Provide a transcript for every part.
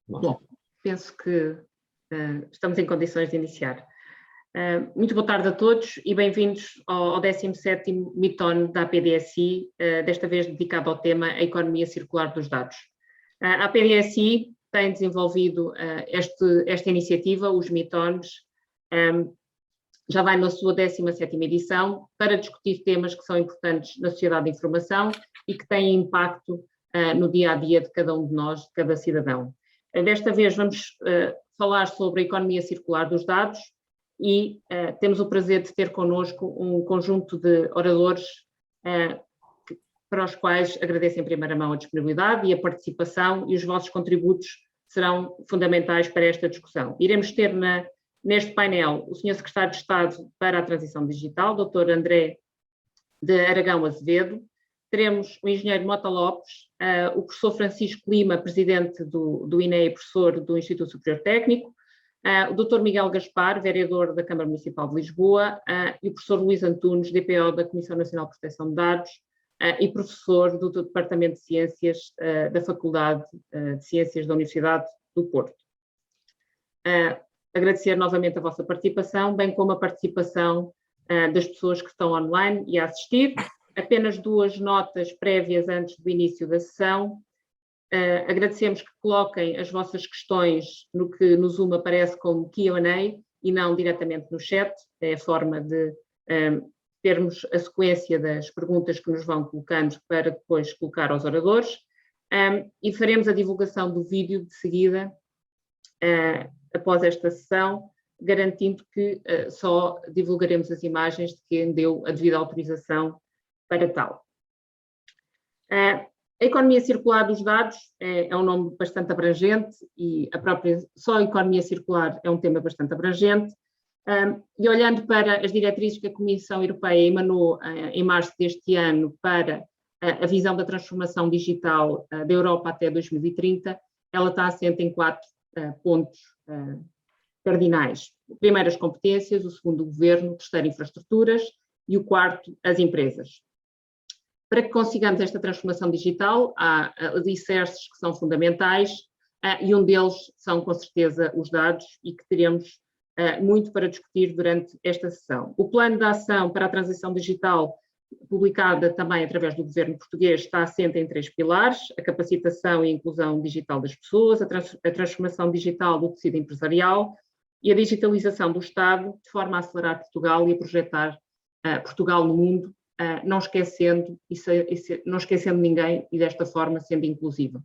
Bom, penso que estamos em condições de iniciar. Muito boa tarde a todos e bem-vindos ao 17º Meeton da APDSI, desta vez dedicado ao tema a economia circular dos dados. A APDSI tem desenvolvido esta iniciativa, os Meetons, já vai na sua 17ª edição, para discutir temas que são importantes na sociedade de informação e que têm impacto no dia-a-dia de cada um de nós, de cada cidadão. Desta vez vamos falar sobre a economia circular dos dados e temos o prazer de ter connosco um conjunto de oradores para os quais agradeço em primeira mão a disponibilidade e a participação, e os vossos contributos serão fundamentais para esta discussão. Iremos ter neste painel o Sr. Secretário de Estado para a Transição Digital, Dr. André de Aragão Azevedo. Teremos o engenheiro Mota Lopes, o professor Francisco Lima, presidente do INE e professor do Instituto Superior Técnico, o Dr. Miguel Gaspar, vereador da Câmara Municipal de Lisboa, e o professor Luís Antunes, DPO da Comissão Nacional de Proteção de Dados e professor do Departamento de Ciências da Faculdade de Ciências da Universidade do Porto. Agradecer novamente a vossa participação, bem como a participação das pessoas que estão online e a assistir. Apenas duas notas prévias antes do início da sessão. Agradecemos que coloquem as vossas questões no que no Zoom aparece como Q&A e não diretamente no chat. É a forma de termos a sequência das perguntas que nos vão colocando para depois colocar aos oradores. E faremos a divulgação do vídeo de seguida, após esta sessão, garantindo que só divulgaremos as imagens de quem deu a devida autorização para tal. A economia circular dos dados é um nome bastante abrangente e só a economia circular é um tema bastante abrangente. E olhando para as diretrizes que a Comissão Europeia emanou em março deste ano para a visão da transformação digital da Europa até 2030, ela está assente em 4 pontos cardinais. O primeiro, as competências; o segundo, o governo; o terceiro, infraestruturas; e o quarto, as empresas. Para que consigamos esta transformação digital, há alicerces que são fundamentais e um deles são, com certeza, os dados, e que teremos muito para discutir durante esta sessão. O plano de ação para a transição digital, publicada também através do governo português, está assente em 3 pilares: a capacitação e inclusão digital das pessoas, a transformação digital do tecido empresarial e a digitalização do Estado, de forma a acelerar Portugal e a projetar Portugal no mundo, não esquecendo ninguém e desta forma sendo inclusiva.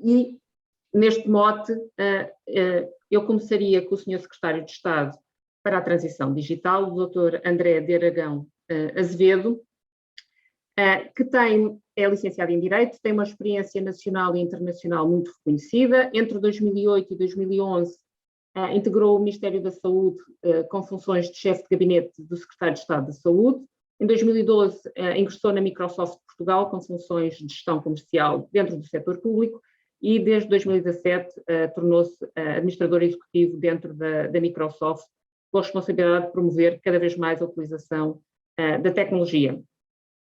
E neste mote eu começaria com o Sr. Secretário de Estado para a Transição Digital, o Dr. André de Aragão Azevedo, que é licenciado em Direito, tem uma experiência nacional e internacional muito reconhecida. Entre 2008 e 2011 integrou o Ministério da Saúde com funções de chefe de gabinete do Secretário de Estado da Saúde. Em 2012 ingressou na Microsoft Portugal com funções de gestão comercial dentro do setor público e desde 2017 tornou-se administrador executivo dentro da Microsoft, com a responsabilidade de promover cada vez mais a utilização da tecnologia.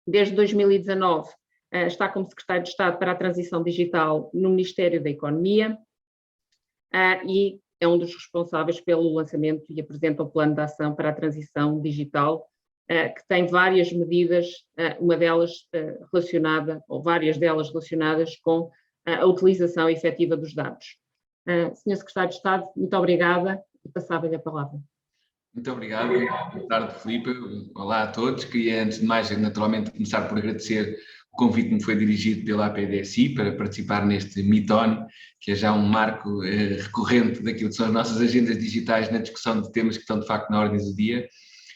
Desde 2019 está como Secretário de Estado para a Transição Digital no Ministério da Economia e é um dos responsáveis pelo lançamento e apresenta o Plano de Ação para a Transição Digital, que tem várias medidas, uma delas relacionada, ou várias delas relacionadas com a utilização efetiva dos dados. Sr. Secretário de Estado, muito obrigada e passava-lhe a palavra. Muito obrigado. Boa tarde, Filipe. Olá a todos. Queria, antes de mais, naturalmente, começar por agradecer o convite que me foi dirigido pela APDSI para participar neste Meeton, que é já um marco recorrente daquilo que são as nossas agendas digitais na discussão de temas que estão, de facto, na ordem do dia,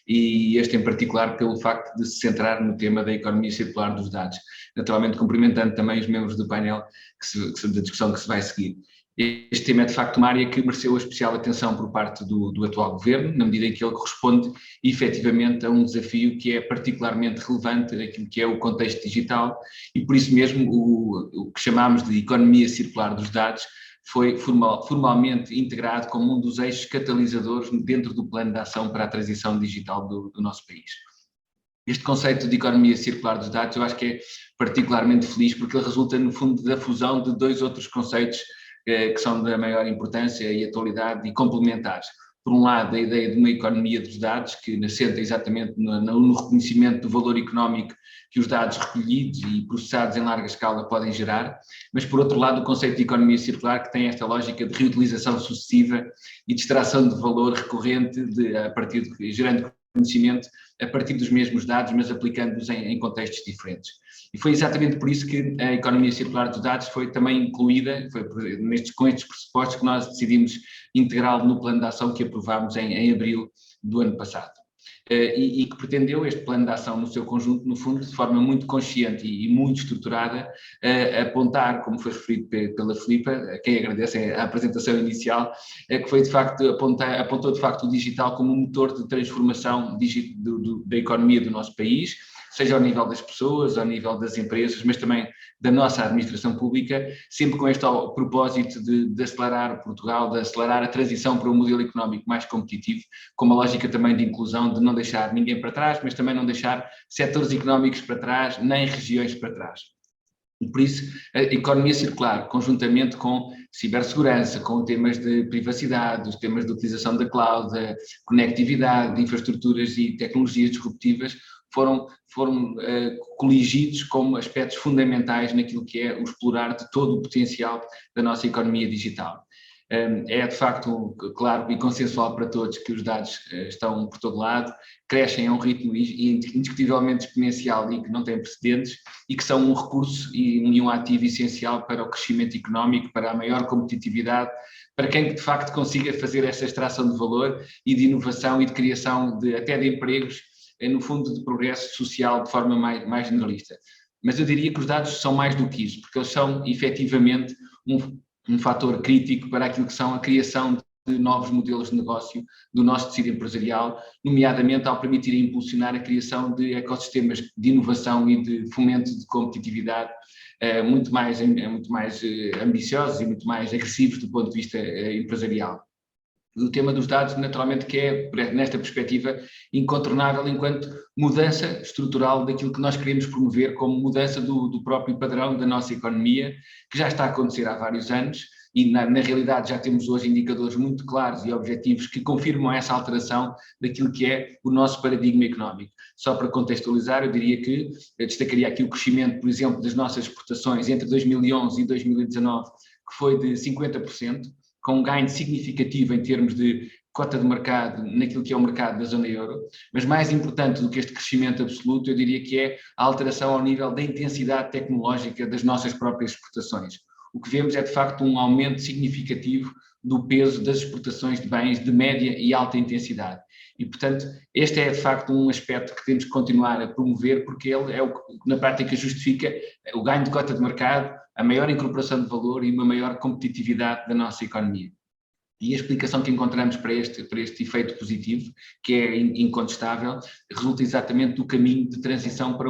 e este em particular pelo facto de se centrar no tema da economia circular dos dados. Naturalmente, cumprimentando também os membros do painel da discussão que se vai seguir. Este tema é, de facto, uma área que mereceu a especial atenção por parte do atual governo, na medida em que ele corresponde efetivamente a um desafio que é particularmente relevante naquilo que é o contexto digital, e por isso mesmo o que chamamos de economia circular dos dados foi formalmente integrado como um dos eixos catalisadores dentro do plano de ação para a transição digital do nosso país. Este conceito de economia circular dos dados eu acho que é particularmente feliz porque ele resulta, no fundo, da fusão de 2 outros conceitos que são da maior importância e atualidade e complementares. Por um lado, a ideia de uma economia dos dados, que assenta exatamente no reconhecimento do valor económico que os dados recolhidos e processados em larga escala podem gerar, mas por outro lado o conceito de economia circular, que tem esta lógica de reutilização sucessiva e de extração de valor recorrente gerando conhecimento a partir dos mesmos dados, mas aplicando-os em contextos diferentes. E foi exatamente por isso que a economia circular dos dados foi também incluída, com estes pressupostos que nós decidimos integrá-lo no plano de ação que aprovámos em abril do ano passado. E que pretendeu este plano de ação no seu conjunto, no fundo, de forma muito consciente e muito estruturada, apontar, como foi referido pela Filipa, a quem agradeço a apresentação inicial, que foi de facto, apontou de facto o digital como um motor de transformação da economia do nosso país, seja ao nível das pessoas, ao nível das empresas, mas também da nossa administração pública, sempre com este propósito de acelerar Portugal, de acelerar a transição para um modelo económico mais competitivo, com uma lógica também de inclusão, de não deixar ninguém para trás, mas também não deixar setores económicos para trás, nem regiões para trás. E por isso, a economia circular, conjuntamente com cibersegurança, com temas de privacidade, os temas de utilização da cloud, da conectividade, de infraestruturas e tecnologias disruptivas, foram coligidos como aspectos fundamentais naquilo que é o explorar de todo o potencial da nossa economia digital. É de facto claro e consensual para todos que os dados estão por todo lado, crescem a um ritmo indiscutivelmente exponencial e que não tem precedentes e que são um recurso e um ativo essencial para o crescimento económico, para a maior competitividade, para quem de facto consiga fazer essa extração de valor e de inovação e de criação até de empregos, no fundo de progresso social de forma mais generalista. Mas eu diria que os dados são mais do que isso, porque eles são efetivamente um fator crítico para aquilo que são a criação de novos modelos de negócio do nosso tecido empresarial, nomeadamente ao permitir impulsionar a criação de ecossistemas de inovação e de fomento de competitividade muito mais ambiciosos e muito mais agressivos do ponto de vista empresarial. O tema dos dados, naturalmente, que é, nesta perspectiva, incontornável enquanto mudança estrutural daquilo que nós queremos promover como mudança do próprio padrão da nossa economia, que já está a acontecer há vários anos e, na realidade, já temos hoje indicadores muito claros e objetivos que confirmam essa alteração daquilo que é o nosso paradigma económico. Só para contextualizar, eu diria que eu destacaria aqui o crescimento, por exemplo, das nossas exportações entre 2011 e 2019, que foi de 50%, com um ganho significativo em termos de cota de mercado naquilo que é o mercado da zona euro, mas mais importante do que este crescimento absoluto, eu diria que é a alteração ao nível da intensidade tecnológica das nossas próprias exportações. O que vemos é, de facto, um aumento significativo do peso das exportações de bens de média e alta intensidade. E, portanto, este é, de facto, um aspecto que temos que continuar a promover, porque ele é o que, na prática, justifica o ganho de cota de mercado, a maior incorporação de valor e uma maior competitividade da nossa economia. E a explicação que encontramos para este efeito positivo, que é incontestável, resulta exatamente do caminho de transição para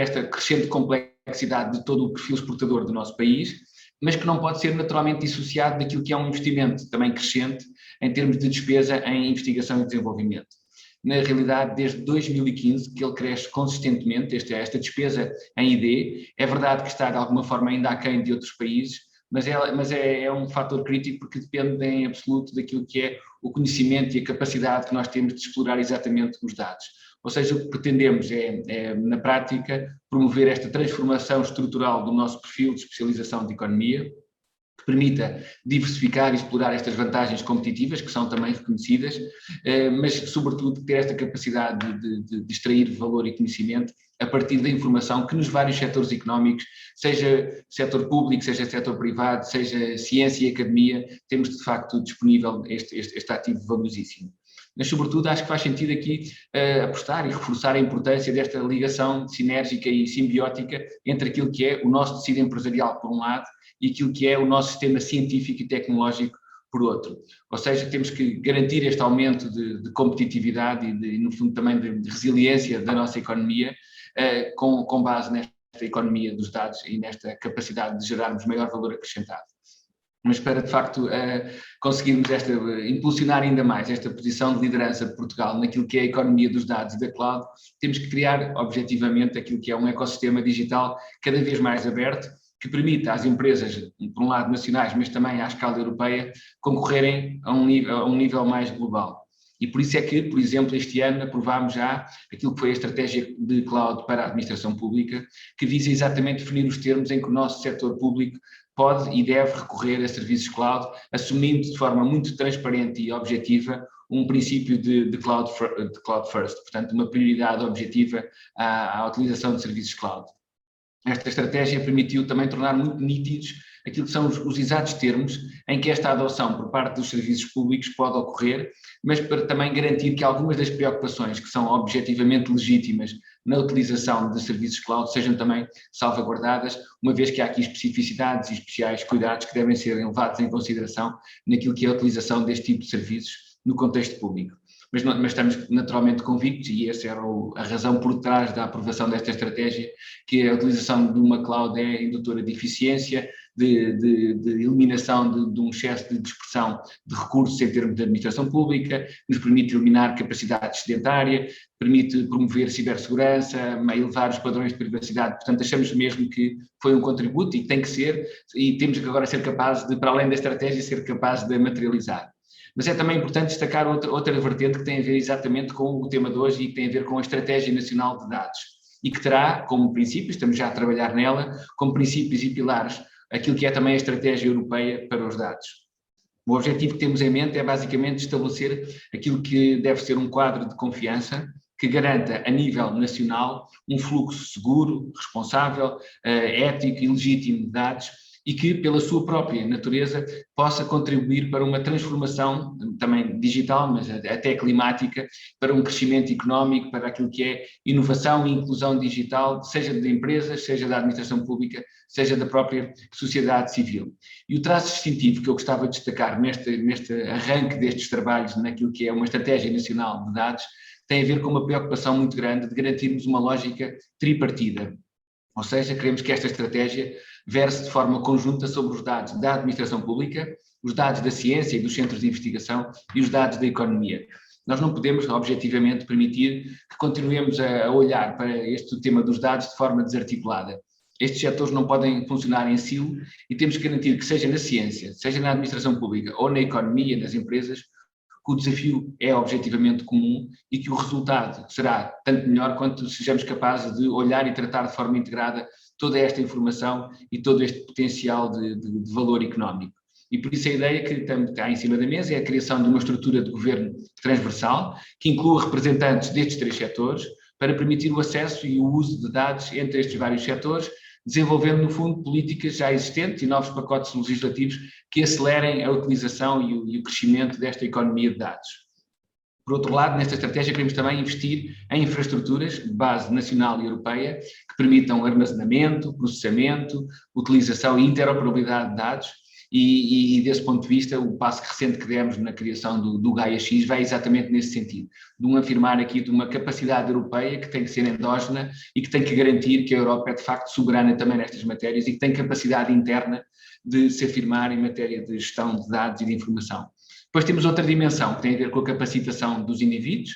esta crescente complexidade de todo o perfil exportador do nosso país, mas que não pode ser naturalmente dissociado daquilo que é um investimento também crescente em termos de despesa em investigação e desenvolvimento. Na realidade, desde 2015, que ele cresce consistentemente, esta despesa em ID, é verdade que está de alguma forma ainda aquém de outros países, mas é um fator crítico porque depende em absoluto daquilo que é o conhecimento e a capacidade que nós temos de explorar exatamente os dados. Ou seja, o que pretendemos é na prática, promover esta transformação estrutural do nosso perfil de especialização de economia, que permita diversificar e explorar estas vantagens competitivas, que são também reconhecidas, mas sobretudo ter esta capacidade de extrair valor e conhecimento a partir da informação que nos vários setores económicos, seja setor público, seja setor privado, seja ciência e academia, temos de facto disponível este ativo valiosíssimo. Mas, sobretudo, acho que faz sentido aqui apostar e reforçar a importância desta ligação sinérgica e simbiótica entre aquilo que é o nosso tecido empresarial, por um lado, e aquilo que é o nosso sistema científico e tecnológico, por outro. Ou seja, temos que garantir este aumento de competitividade e, no fundo, também de resiliência da nossa economia, com base nesta economia dos dados e nesta capacidade de gerarmos maior valor acrescentado. Mas para, de facto, conseguirmos impulsionar ainda mais esta posição de liderança de Portugal naquilo que é a economia dos dados e da cloud, temos que criar, objetivamente, aquilo que é um ecossistema digital cada vez mais aberto, que permita às empresas, por um lado nacionais, mas também à escala europeia, concorrerem a um nível mais global. E por isso é que, por exemplo, este ano aprovámos já aquilo que foi a estratégia de cloud para a administração pública, que visa exatamente definir os termos em que o nosso setor público pode e deve recorrer a serviços cloud, assumindo de forma muito transparente e objetiva um princípio de cloud first, portanto, uma prioridade objetiva à utilização de serviços cloud. Esta estratégia permitiu também tornar muito nítidos aquilo que são os exatos termos em que esta adoção por parte dos serviços públicos pode ocorrer, mas para também garantir que algumas das preocupações que são objetivamente legítimas na utilização de serviços cloud sejam também salvaguardadas, uma vez que há aqui especificidades e especiais cuidados que devem ser levados em consideração naquilo que é a utilização deste tipo de serviços no contexto público. Mas estamos naturalmente convictos, e essa era a razão por trás da aprovação desta estratégia, que a utilização de uma cloud é indutora de eficiência, de eliminação de um excesso de dispersão de recursos em termos de administração pública, nos permite eliminar capacidade excedentária, permite promover cibersegurança, elevar os padrões de privacidade. Portanto, achamos mesmo que foi um contributo e tem que ser, e temos que agora ser capazes de, para além da estratégia, ser capazes de materializar. Mas é também importante destacar outra vertente que tem a ver exatamente com o tema de hoje e que tem a ver com a Estratégia Nacional de Dados e que terá como princípios, estamos já a trabalhar nela, como princípios e pilares aquilo que é também a Estratégia Europeia para os Dados. O objetivo que temos em mente é basicamente estabelecer aquilo que deve ser um quadro de confiança que garanta a nível nacional um fluxo seguro, responsável, ético e legítimo de dados e que, pela sua própria natureza, possa contribuir para uma transformação, também digital, mas até climática, para um crescimento económico, para aquilo que é inovação e inclusão digital, seja de empresas, seja da administração pública, seja da própria sociedade civil. E o traço distintivo que eu gostava de destacar neste arranque destes trabalhos, naquilo que é uma estratégia nacional de dados, tem a ver com uma preocupação muito grande de garantirmos uma lógica tripartida. Ou seja, queremos que esta estratégia verse de forma conjunta sobre os dados da administração pública, os dados da ciência e dos centros de investigação e os dados da economia. Nós não podemos, objetivamente, permitir que continuemos a olhar para este tema dos dados de forma desarticulada. Estes setores não podem funcionar em silo e temos que garantir que seja na ciência, seja na administração pública ou na economia, nas empresas, que o desafio é objetivamente comum e que o resultado será tanto melhor quanto sejamos capazes de olhar e tratar de forma integrada toda esta informação e todo este potencial de valor económico. E por isso a ideia que está em cima da mesa é a criação de uma estrutura de governo transversal que inclua representantes destes três setores para permitir o acesso e o uso de dados entre estes vários setores, desenvolvendo, no fundo, políticas já existentes e novos pacotes legislativos que acelerem a utilização e o crescimento desta economia de dados. Por outro lado, nesta estratégia queremos também investir em infraestruturas de base nacional e europeia que permitam armazenamento, processamento, utilização e interoperabilidade de dados e desse ponto de vista o passo recente que demos na criação do Gaia-X vai exatamente nesse sentido, de um afirmar aqui de uma capacidade europeia que tem que ser endógena e que tem que garantir que a Europa é de facto soberana também nestas matérias e que tem capacidade interna de se afirmar em matéria de gestão de dados e de informação. Depois temos outra dimensão que tem a ver com a capacitação dos indivíduos,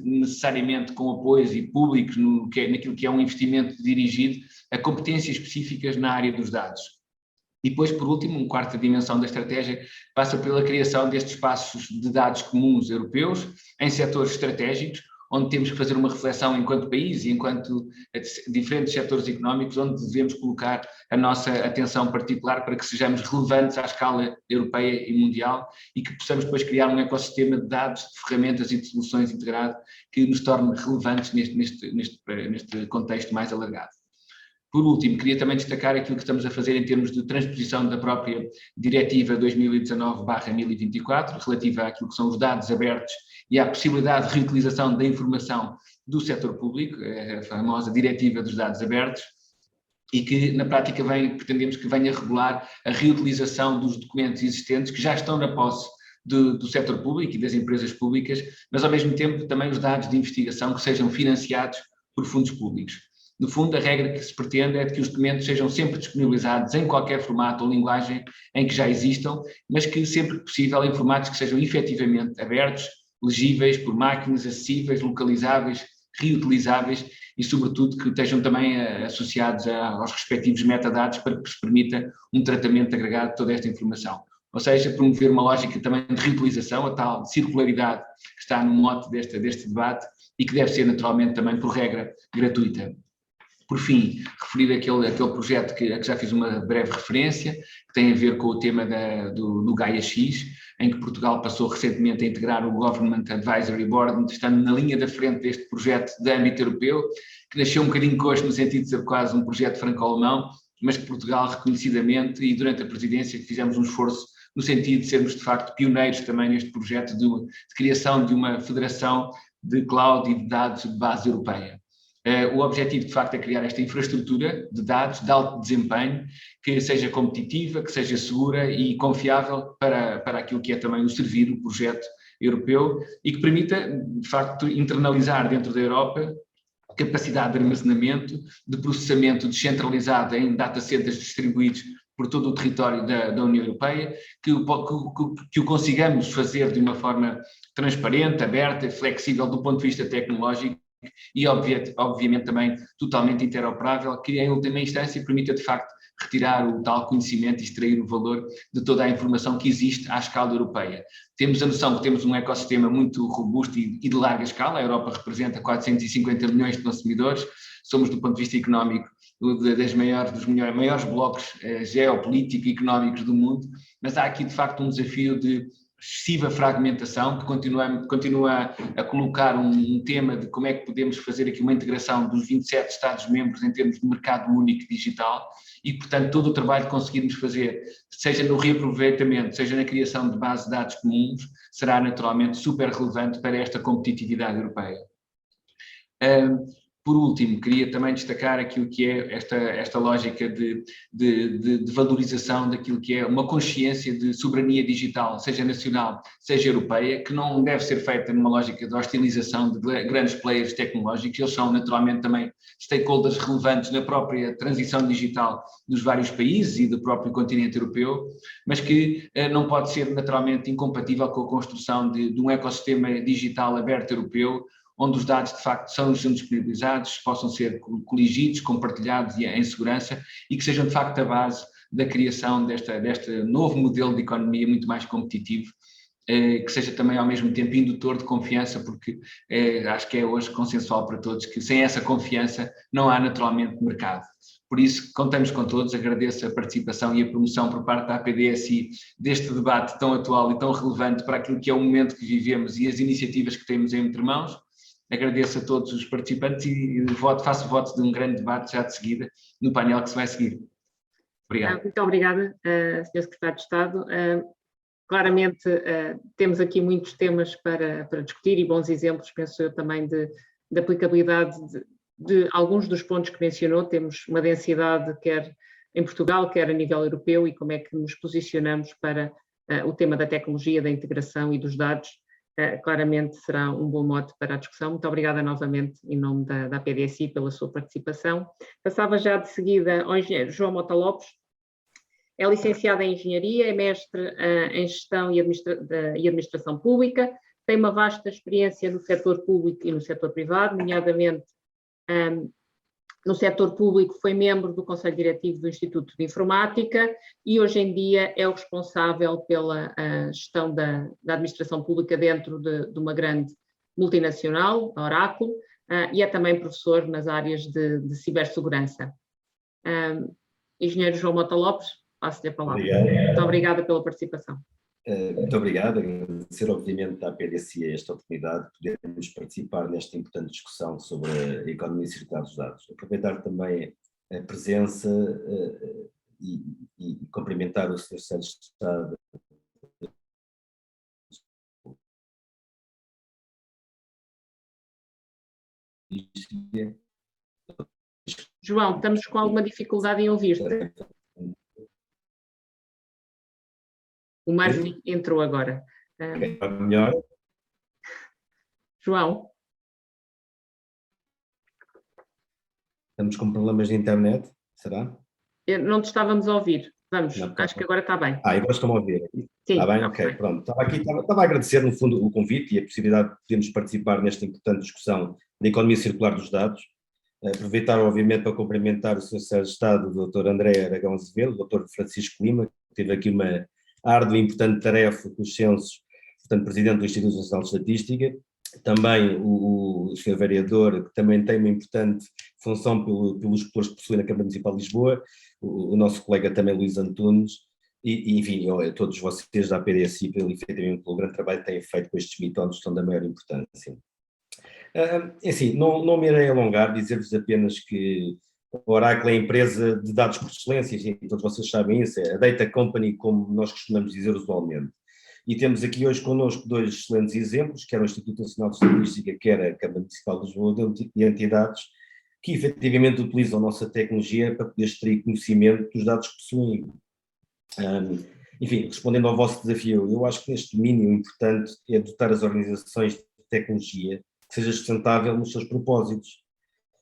necessariamente com apoios e públicos naquilo que é um investimento dirigido a competências específicas na área dos dados. E depois, por último, uma quarta dimensão da estratégia passa pela criação destes espaços de dados comuns europeus em setores estratégicos, onde temos que fazer uma reflexão enquanto país e enquanto diferentes setores económicos, onde devemos colocar a nossa atenção particular para que sejamos relevantes à escala europeia e mundial e que possamos depois criar um ecossistema de dados, de ferramentas e de soluções integrado que nos torne relevantes neste contexto mais alargado. Por último, queria também destacar aquilo que estamos a fazer em termos de transposição da própria Diretiva 2019/1024, relativa àquilo que são os dados abertos e à possibilidade de reutilização da informação do setor público, a famosa Diretiva dos Dados Abertos, e que na prática pretendemos que venha regular a reutilização dos documentos existentes que já estão na posse do setor público e das empresas públicas, mas ao mesmo tempo também os dados de investigação que sejam financiados por fundos públicos. No fundo, a regra que se pretende é de que os documentos sejam sempre disponibilizados em qualquer formato ou linguagem em que já existam, mas que sempre que possível em formatos que sejam efetivamente abertos, legíveis por máquinas, acessíveis, localizáveis, reutilizáveis e, sobretudo, que estejam também associados aos respectivos metadados para que nos permita um tratamento agregado de toda esta informação. Ou seja, promover uma lógica também de reutilização, a tal circularidade que está no mote deste debate e que deve ser naturalmente também, por regra, gratuita. Por fim, referir aquele projeto a que já fiz uma breve referência, que tem a ver com o tema do Gaia-X, em que Portugal passou recentemente a integrar o Government Advisory Board, estando na linha da frente deste projeto de âmbito europeu, que nasceu um bocadinho coxo no sentido de ser quase um projeto franco-alemão, mas que Portugal reconhecidamente e durante a presidência fizemos um esforço no sentido de sermos de facto pioneiros também neste projeto de criação de uma federação de cloud e de dados de base europeia. O objetivo, de facto, é criar esta infraestrutura de dados de alto desempenho, que seja competitiva, que seja segura e confiável para aquilo que é também o servir o projeto europeu e que permita, de facto, internalizar dentro da Europa capacidade de armazenamento, de processamento descentralizado em data centers distribuídos por todo o território da União Europeia, que o consigamos fazer de uma forma transparente, aberta e flexível do ponto de vista tecnológico, e obviamente também totalmente interoperável, que em última instância permita de facto retirar o tal conhecimento e extrair o valor de toda a informação que existe à escala europeia. Temos a noção que temos um ecossistema muito robusto e de larga escala, a Europa representa 450 milhões de consumidores, somos do ponto de vista económico dos maiores blocos geopolíticos e económicos do mundo, mas há aqui de facto um desafio de excessiva fragmentação, que continua a colocar um tema de como é que podemos fazer aqui uma integração dos 27 Estados-membros em termos de mercado único digital e, portanto, todo o trabalho que conseguirmos fazer, seja no reaproveitamento, seja na criação de bases de dados comuns, será naturalmente super relevante para esta competitividade europeia. Por último, queria também destacar aquilo que é esta lógica de valorização daquilo que é uma consciência de soberania digital, seja nacional, seja europeia, que não deve ser feita numa lógica de hostilização de grandes players tecnológicos. Eles são naturalmente também stakeholders relevantes na própria transição digital dos vários países e do próprio continente europeu, mas que não pode ser naturalmente incompatível com a construção de um ecossistema digital aberto europeu, onde os dados de facto são disponibilizados, possam ser coligidos, compartilhados em segurança e que sejam de facto a base da criação deste novo modelo de economia muito mais competitivo, que seja também ao mesmo tempo indutor de confiança, porque acho que é hoje consensual para todos que sem essa confiança não há naturalmente mercado. Por isso, contamos com todos, agradeço a participação e a promoção por parte da APDSI deste debate tão atual e tão relevante para aquilo que é o momento que vivemos e as iniciativas que temos entre mãos. Agradeço a todos os participantes e faço voto de um grande debate já de seguida no painel que se vai seguir. Obrigado. Muito obrigada, Sr. Secretário de Estado. Claramente temos aqui muitos temas para discutir e bons exemplos, penso eu, também de aplicabilidade de alguns dos pontos que mencionou. Temos uma densidade quer em Portugal, quer a nível europeu, e como é que nos posicionamos para o tema da tecnologia, da integração e dos dados. Claramente será um bom mote para a discussão. Muito obrigada novamente em nome da PDSI pela sua participação. Passava já de seguida ao engenheiro João Mota Lopes. É licenciado em Engenharia, é mestre em Gestão e Administração Pública, tem uma vasta experiência no setor público e no setor privado, nomeadamente no setor público foi membro do Conselho Diretivo do Instituto de Informática e hoje em dia é o responsável pela gestão da administração pública dentro de uma grande multinacional, a Oracle, e é também professor nas áreas de cibersegurança. Engenheiro João Mota Lopes, passo-lhe a palavra. Obrigado. Muito obrigada pela participação. Muito obrigado, agradecer obviamente à PDSI esta oportunidade de podermos participar nesta importante discussão sobre a economia circular dos dados. Aproveitar também a presença e cumprimentar o Sr. Secretário de Estado. João, estamos com alguma dificuldade em ouvir-te. O Murphy entrou agora. Melhor? João? Estamos com problemas de internet, será? Não te estávamos a ouvir. Vamos, Não, acho que agora está bem. agora estão a ouvir. Sim, Está bem? ok. Ok, pronto. Estava a agradecer, no fundo, o convite e a possibilidade de podermos participar nesta importante discussão da economia circular dos dados. Aproveitar, obviamente, para cumprimentar o Sr. Secretário de Estado, o Dr. André Aragão Azevedo, o Dr. Francisco Lima, que teve aqui uma árdua e importante tarefa com os censos, portanto, Presidente do Instituto Nacional de Estatística, também o Sr. Vereador, que também tem uma importante função pelos gestores que possui na Câmara Municipal de Lisboa, o nosso colega também Luís Antunes, e enfim, a todos vocês da PDSI, efetivamente, pelo grande trabalho que têm feito com estes mitónios, que são da maior importância. Assim, não me irei alongar, dizer-vos apenas que o Oracle é a empresa de dados por excelência, enfim, todos vocês sabem isso, é a Data Company, como nós costumamos dizer usualmente. E temos aqui hoje connosco dois excelentes exemplos, quer o Instituto Nacional de Estatística, quer a Câmara Municipal de Lisboa, de entidades que efetivamente utilizam a nossa tecnologia para poder extrair conhecimento dos dados que possuem. Enfim, respondendo ao vosso desafio, eu acho que neste domínio o importante é dotar as organizações de tecnologia que seja sustentável nos seus propósitos.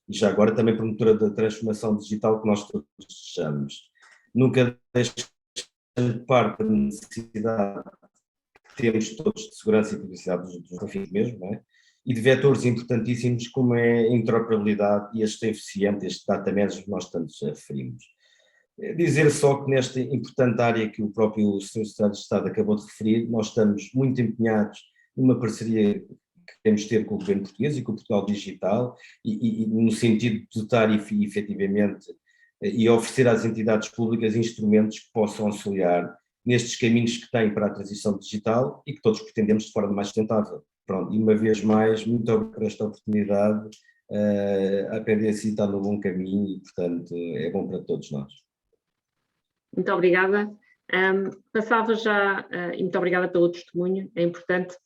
E já agora também promotora da transformação digital que nós todos desejamos. Nunca deixe de parte da necessidade que temos todos de segurança e publicidade dos confins mesmo, não é? E de vetores importantíssimos como é a interoperabilidade e a gestão eficiente, este data management que nós tanto já referimos. Dizer só que nesta importante área que o próprio Sr. Secretário de Estado acabou de referir, nós estamos muito empenhados numa parceria que queremos ter com o governo português e com o Portugal Digital e no sentido de dotar efetivamente e oferecer às entidades públicas instrumentos que possam auxiliar nestes caminhos que têm para a transição digital e que todos pretendemos de forma mais sustentável. Pronto, e uma vez mais, muito obrigado por esta oportunidade, a PDSI está no bom caminho e, portanto, é bom para todos nós. Muito obrigada. Passava já, e muito obrigada pelo testemunho, é importante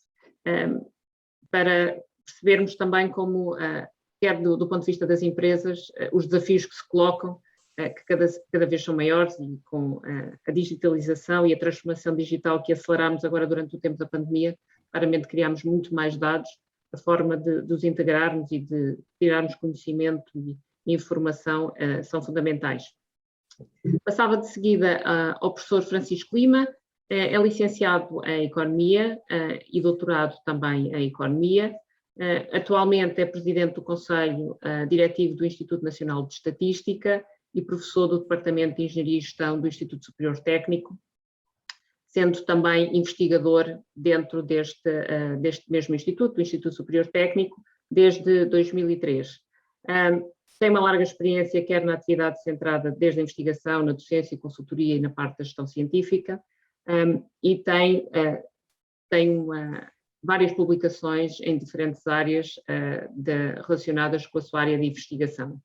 para percebermos também como, quer do ponto de vista das empresas, os desafios que se colocam, que cada vez são maiores e com a digitalização e a transformação digital que aceleramos agora durante o tempo da pandemia, claramente criamos muito mais dados, a forma de os integrarmos e de tirarmos conhecimento e informação são fundamentais. Passava de seguida ao professor Francisco Lima, é licenciado em Economia e doutorado também em Economia. Atualmente é presidente do Conselho Diretivo do Instituto Nacional de Estatística e professor do Departamento de Engenharia e Gestão do Instituto Superior Técnico, sendo também investigador dentro deste mesmo instituto, do Instituto Superior Técnico, desde 2003. Tem uma larga experiência, quer na atividade centrada desde a investigação, na docência e consultoria e na parte da gestão científica, e tem várias publicações em diferentes áreas relacionadas com a sua área de investigação.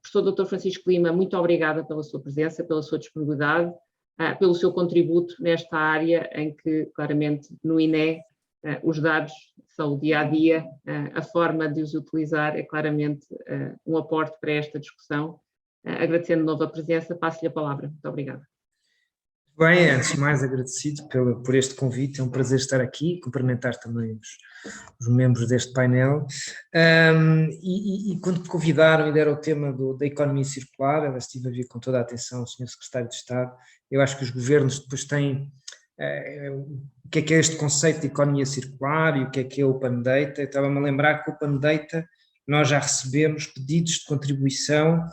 Professor Dr. Francisco Lima, muito obrigada pela sua presença, pela sua disponibilidade, pelo seu contributo nesta área em que, claramente, no INE, os dados são o dia-a-dia, a forma de os utilizar é claramente um aporte para esta discussão. Agradecendo de novo a presença, passo-lhe a palavra. Muito obrigada. Bem, antes de mais agradecido por este convite, é um prazer estar aqui, cumprimentar também os membros deste painel. E quando me convidaram e deram o tema da economia circular, eu estive a ver com toda a atenção o Sr. Secretário de Estado. Eu acho que os governos depois têm o que é este conceito de economia circular e o que é Open Data. Eu estava-me a lembrar que o Open Data nós já recebemos pedidos de contribuição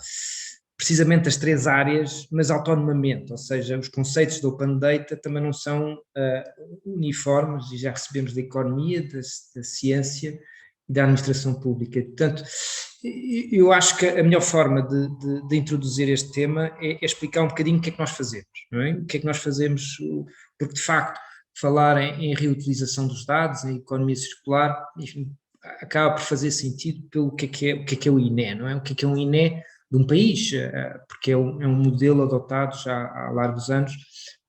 precisamente das três áreas, mas autonomamente, ou seja, os conceitos do Open Data também não são uniformes e já recebemos da economia, da ciência e da administração pública. Portanto, eu acho que a melhor forma de introduzir este tema é explicar um bocadinho o que é que nós fazemos, não é? O que é que nós fazemos, porque de facto falar em reutilização dos dados, em economia circular, enfim, acaba por fazer sentido pelo que é o INE, não é? O que é um INE de um país, porque é um modelo adotado já há largos anos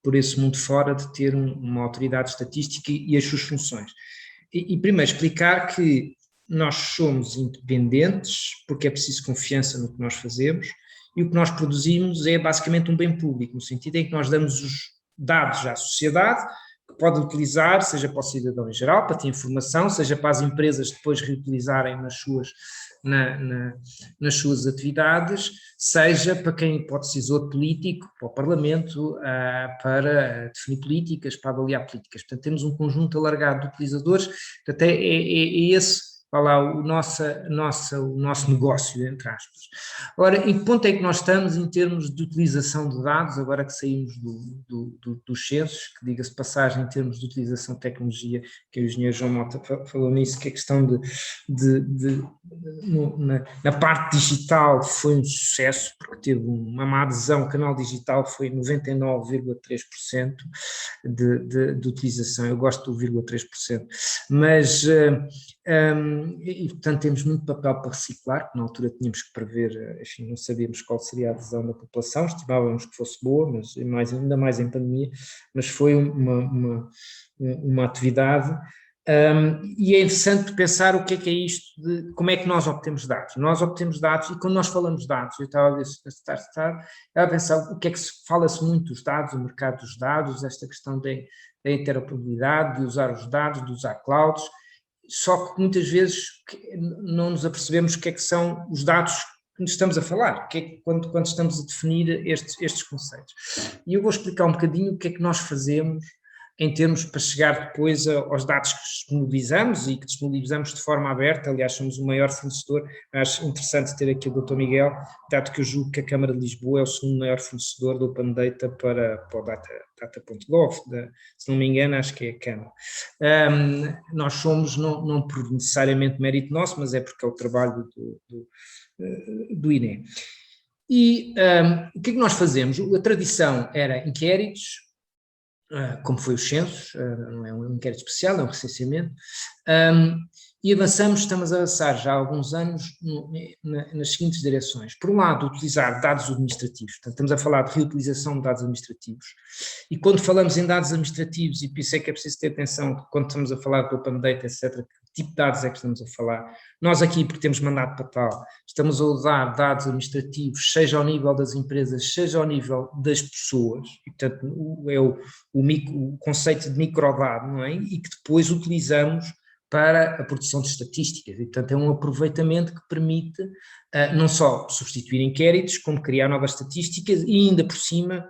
por esse mundo fora de ter uma autoridade estatística e as suas funções. E primeiro explicar que nós somos independentes porque é preciso confiança no que nós fazemos e o que nós produzimos é basicamente um bem público, no sentido em que nós damos os dados à sociedade que pode utilizar, seja para o cidadão em geral, para ter informação, seja para as empresas depois reutilizarem nas suas atividades, seja para quem pode ser decisor político, para o Parlamento, para definir políticas, para avaliar políticas. Portanto, temos um conjunto alargado de utilizadores, portanto, é esse, vai lá, o nosso negócio, entre aspas. Ora, em que ponto é que nós estamos em termos de utilização de dados, agora que saímos dos censos, que diga-se de passagem, em termos de utilização de tecnologia, que o engenheiro João Mota falou nisso, que a questão na parte digital foi um sucesso, porque teve uma adesão, o canal digital foi 99,3% de utilização, eu gosto do 0,3%, mas... e portanto temos muito papel para reciclar, que na altura tínhamos que prever, enfim, não sabíamos qual seria a adesão da população, estimávamos que fosse boa, mas ainda mais em pandemia, mas foi uma atividade, e é interessante pensar o que é isto, como é que nós obtemos dados. Nós obtemos dados, e quando nós falamos de dados, eu estava a pensar o que é que fala-se muito dos dados, o mercado dos dados, esta questão da interoperabilidade, de usar os dados, de usar clouds, só que muitas vezes não nos apercebemos o que é que são os dados que estamos a falar, quando estamos a definir estes conceitos. E eu vou explicar um bocadinho o que é que nós fazemos em termos para chegar depois aos dados que disponibilizamos e que disponibilizamos de forma aberta. Aliás, somos o maior fornecedor. Acho interessante ter aqui o Dr. Miguel, dado que eu julgo que a Câmara de Lisboa é o segundo maior fornecedor de Open Data para o data.gov, se não me engano, acho que é a Câmara. Nós somos, não por necessariamente mérito nosso, mas é porque é o trabalho do INE. E o que é que nós fazemos? A tradição era inquéritos, como foi os censos, não é um inquérito especial, é um recenseamento, e estamos a avançar já há alguns anos nas seguintes direções. Por um lado, utilizar dados administrativos, portanto, estamos a falar de reutilização de dados administrativos, e quando falamos em dados administrativos, e por isso é que é preciso ter atenção quando estamos a falar de Open Data, etc., que tipo de dados é que estamos a falar. Nós aqui, porque temos mandato para tal, estamos a usar dados administrativos, seja ao nível das empresas, seja ao nível das pessoas, e portanto é o conceito de microdado, não é? E que depois utilizamos para a produção de estatísticas, e portanto é um aproveitamento que permite não só substituir inquéritos, como criar novas estatísticas e ainda por cima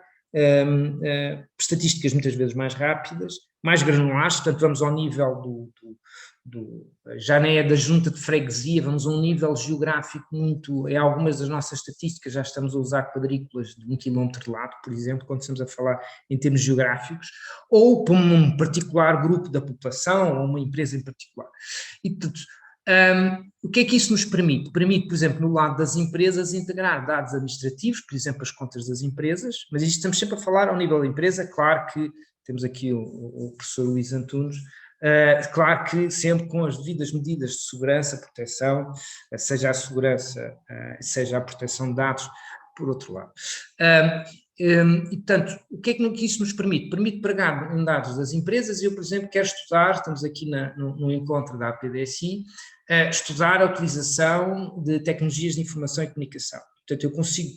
estatísticas muitas vezes mais rápidas, mais granulares, portanto vamos ao nível já nem é da junta de freguesia, vamos a um nível geográfico muito, em algumas das nossas estatísticas já estamos a usar quadrículas de 1 km de lado, por exemplo, quando estamos a falar em termos geográficos, ou para um particular grupo da população, ou uma empresa em particular. E portanto, o que é que isso nos permite? Permite, por exemplo, no lado das empresas, integrar dados administrativos, por exemplo, as contas das empresas, mas isto estamos sempre a falar ao nível da empresa, claro que temos aqui o professor Luís Antunes, claro que sempre com as devidas medidas de segurança, proteção, seja a segurança, seja a proteção de dados, por outro lado. E, portanto, o que é que isso nos permite? Permite pegar em dados das empresas. Eu, por exemplo, quero estudar, estamos aqui no encontro da APDSI, estudar a utilização de tecnologias de informação e comunicação. Portanto, eu consigo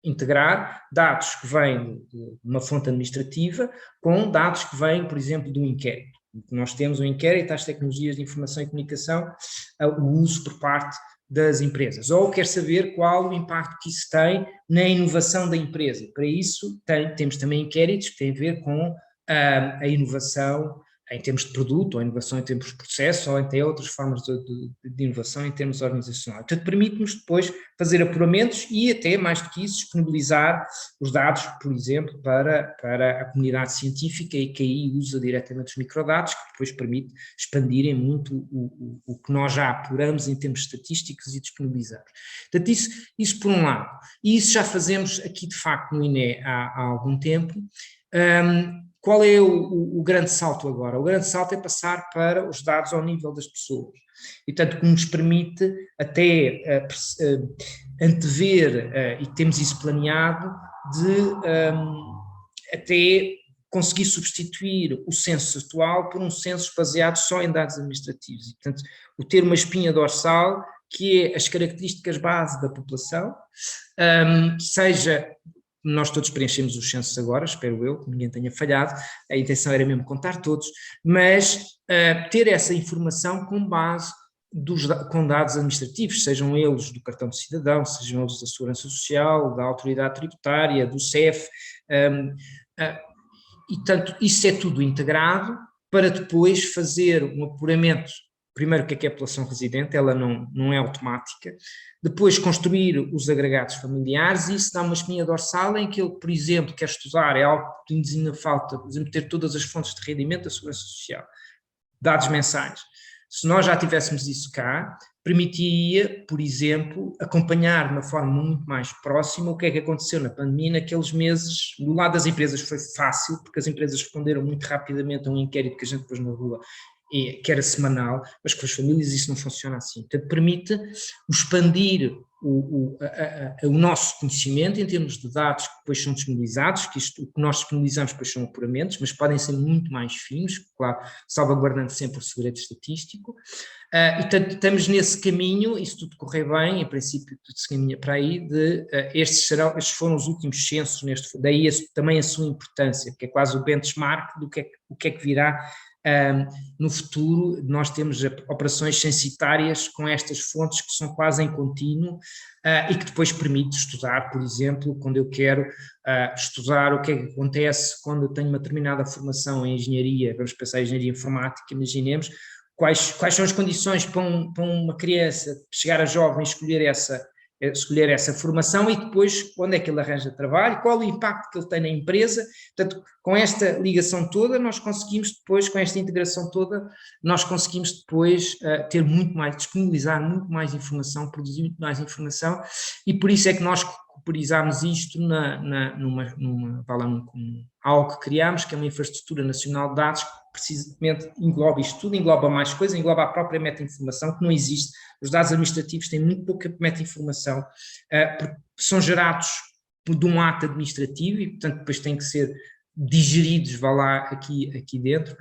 integrar dados que vêm de uma fonte administrativa com dados que vêm, por exemplo, de um inquérito. Nós temos um inquérito às tecnologias de informação e comunicação, o uso por parte das empresas, ou quer saber qual o impacto que isso tem na inovação da empresa. Para isso temos também inquéritos que têm a ver com a inovação em termos de produto, ou inovação em termos de processo, ou até outras formas de inovação em termos organizacionais. Portanto, permite-nos depois fazer apuramentos e até, mais do que isso, disponibilizar os dados, por exemplo, para a comunidade científica, e que aí usa diretamente os microdados, que depois permite expandirem muito o que nós já apuramos em termos estatísticos e disponibilizamos. Portanto, isso por um lado. E isso já fazemos aqui, de facto, no INE há algum tempo. Qual é o grande salto agora? O grande salto é passar para os dados ao nível das pessoas. E, portanto, que nos permite até antever, e temos isso planeado, de até conseguir substituir o censo atual por um censo baseado só em dados administrativos. E, portanto, o ter uma espinha dorsal, que é as características base da população, seja nós todos preenchemos os censos agora, espero eu, que ninguém tenha falhado, a intenção era mesmo contar todos, mas ter essa informação com base com dados administrativos, sejam eles do cartão de cidadão, sejam eles da Segurança Social, da Autoridade Tributária, do CEF, e tanto isso é tudo integrado para depois fazer um apuramento. Primeiro, o que é a população residente? Ela não é automática. Depois, construir os agregados familiares, e isso dá uma espinha dorsal em que ele, por exemplo, quer estudar, é algo que nos ainda falta, por exemplo, ter todas as fontes de rendimento da Segurança Social, dados mensais. Se nós já tivéssemos isso cá, permitiria, por exemplo, acompanhar de uma forma muito mais próxima o que é que aconteceu na pandemia naqueles meses. Do lado das empresas foi fácil, porque as empresas responderam muito rapidamente a um inquérito que a gente pôs na rua, que era semanal, mas com as famílias isso não funciona assim. Portanto, permite expandir o nosso conhecimento em termos de dados que depois são disponibilizados, que o que nós disponibilizamos depois são apuramentos, mas podem ser muito mais finos, claro, salvaguardando sempre o segredo estatístico. E portanto, estamos nesse caminho, e se tudo correr bem, em princípio tudo se caminha para aí, estes foram os últimos censos, daí também a sua importância, que é quase o benchmark do que é que virá. No futuro nós temos operações censitárias com estas fontes que são quase em contínuo e que depois permite estudar, por exemplo, quando eu quero estudar o que é que acontece quando eu tenho uma determinada formação em engenharia, vamos pensar em engenharia informática, imaginemos, quais são as condições para uma criança chegar a jovem escolher essa formação e depois onde é que ele arranja trabalho, qual o impacto que ele tem na empresa. Portanto, com esta ligação toda, nós conseguimos depois, com esta integração toda, nós conseguimos depois ter muito mais, disponibilizar muito mais informação, produzir muito mais informação, e por isso é que nós corporizámos isto algo que criámos, que é uma infraestrutura nacional de dados, que precisamente engloba isto tudo, engloba mais coisas, engloba a própria meta-informação, que não existe. Os dados administrativos têm muito pouca meta-informação, porque são gerados de um ato administrativo e, portanto, depois têm que ser digeridos, vá lá, aqui dentro,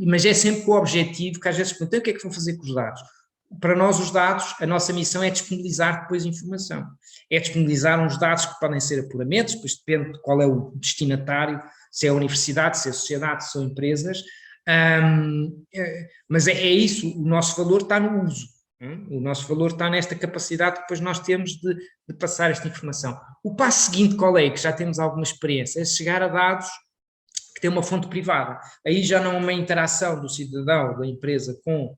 mas é sempre com o objetivo, que às vezes perguntam o que é que vão fazer com os dados. Para nós os dados, a nossa missão é disponibilizar depois informação, é disponibilizar uns dados que podem ser apuramentos, depois depende de qual é o destinatário, se é a universidade, se é a sociedade, se são empresas, mas é isso, o nosso valor está no uso. O nosso valor está nesta capacidade que depois nós temos de passar esta informação. O passo seguinte, qual é? Que já temos alguma experiência, é chegar a dados que têm uma fonte privada. Aí já não é uma interação do cidadão, da empresa com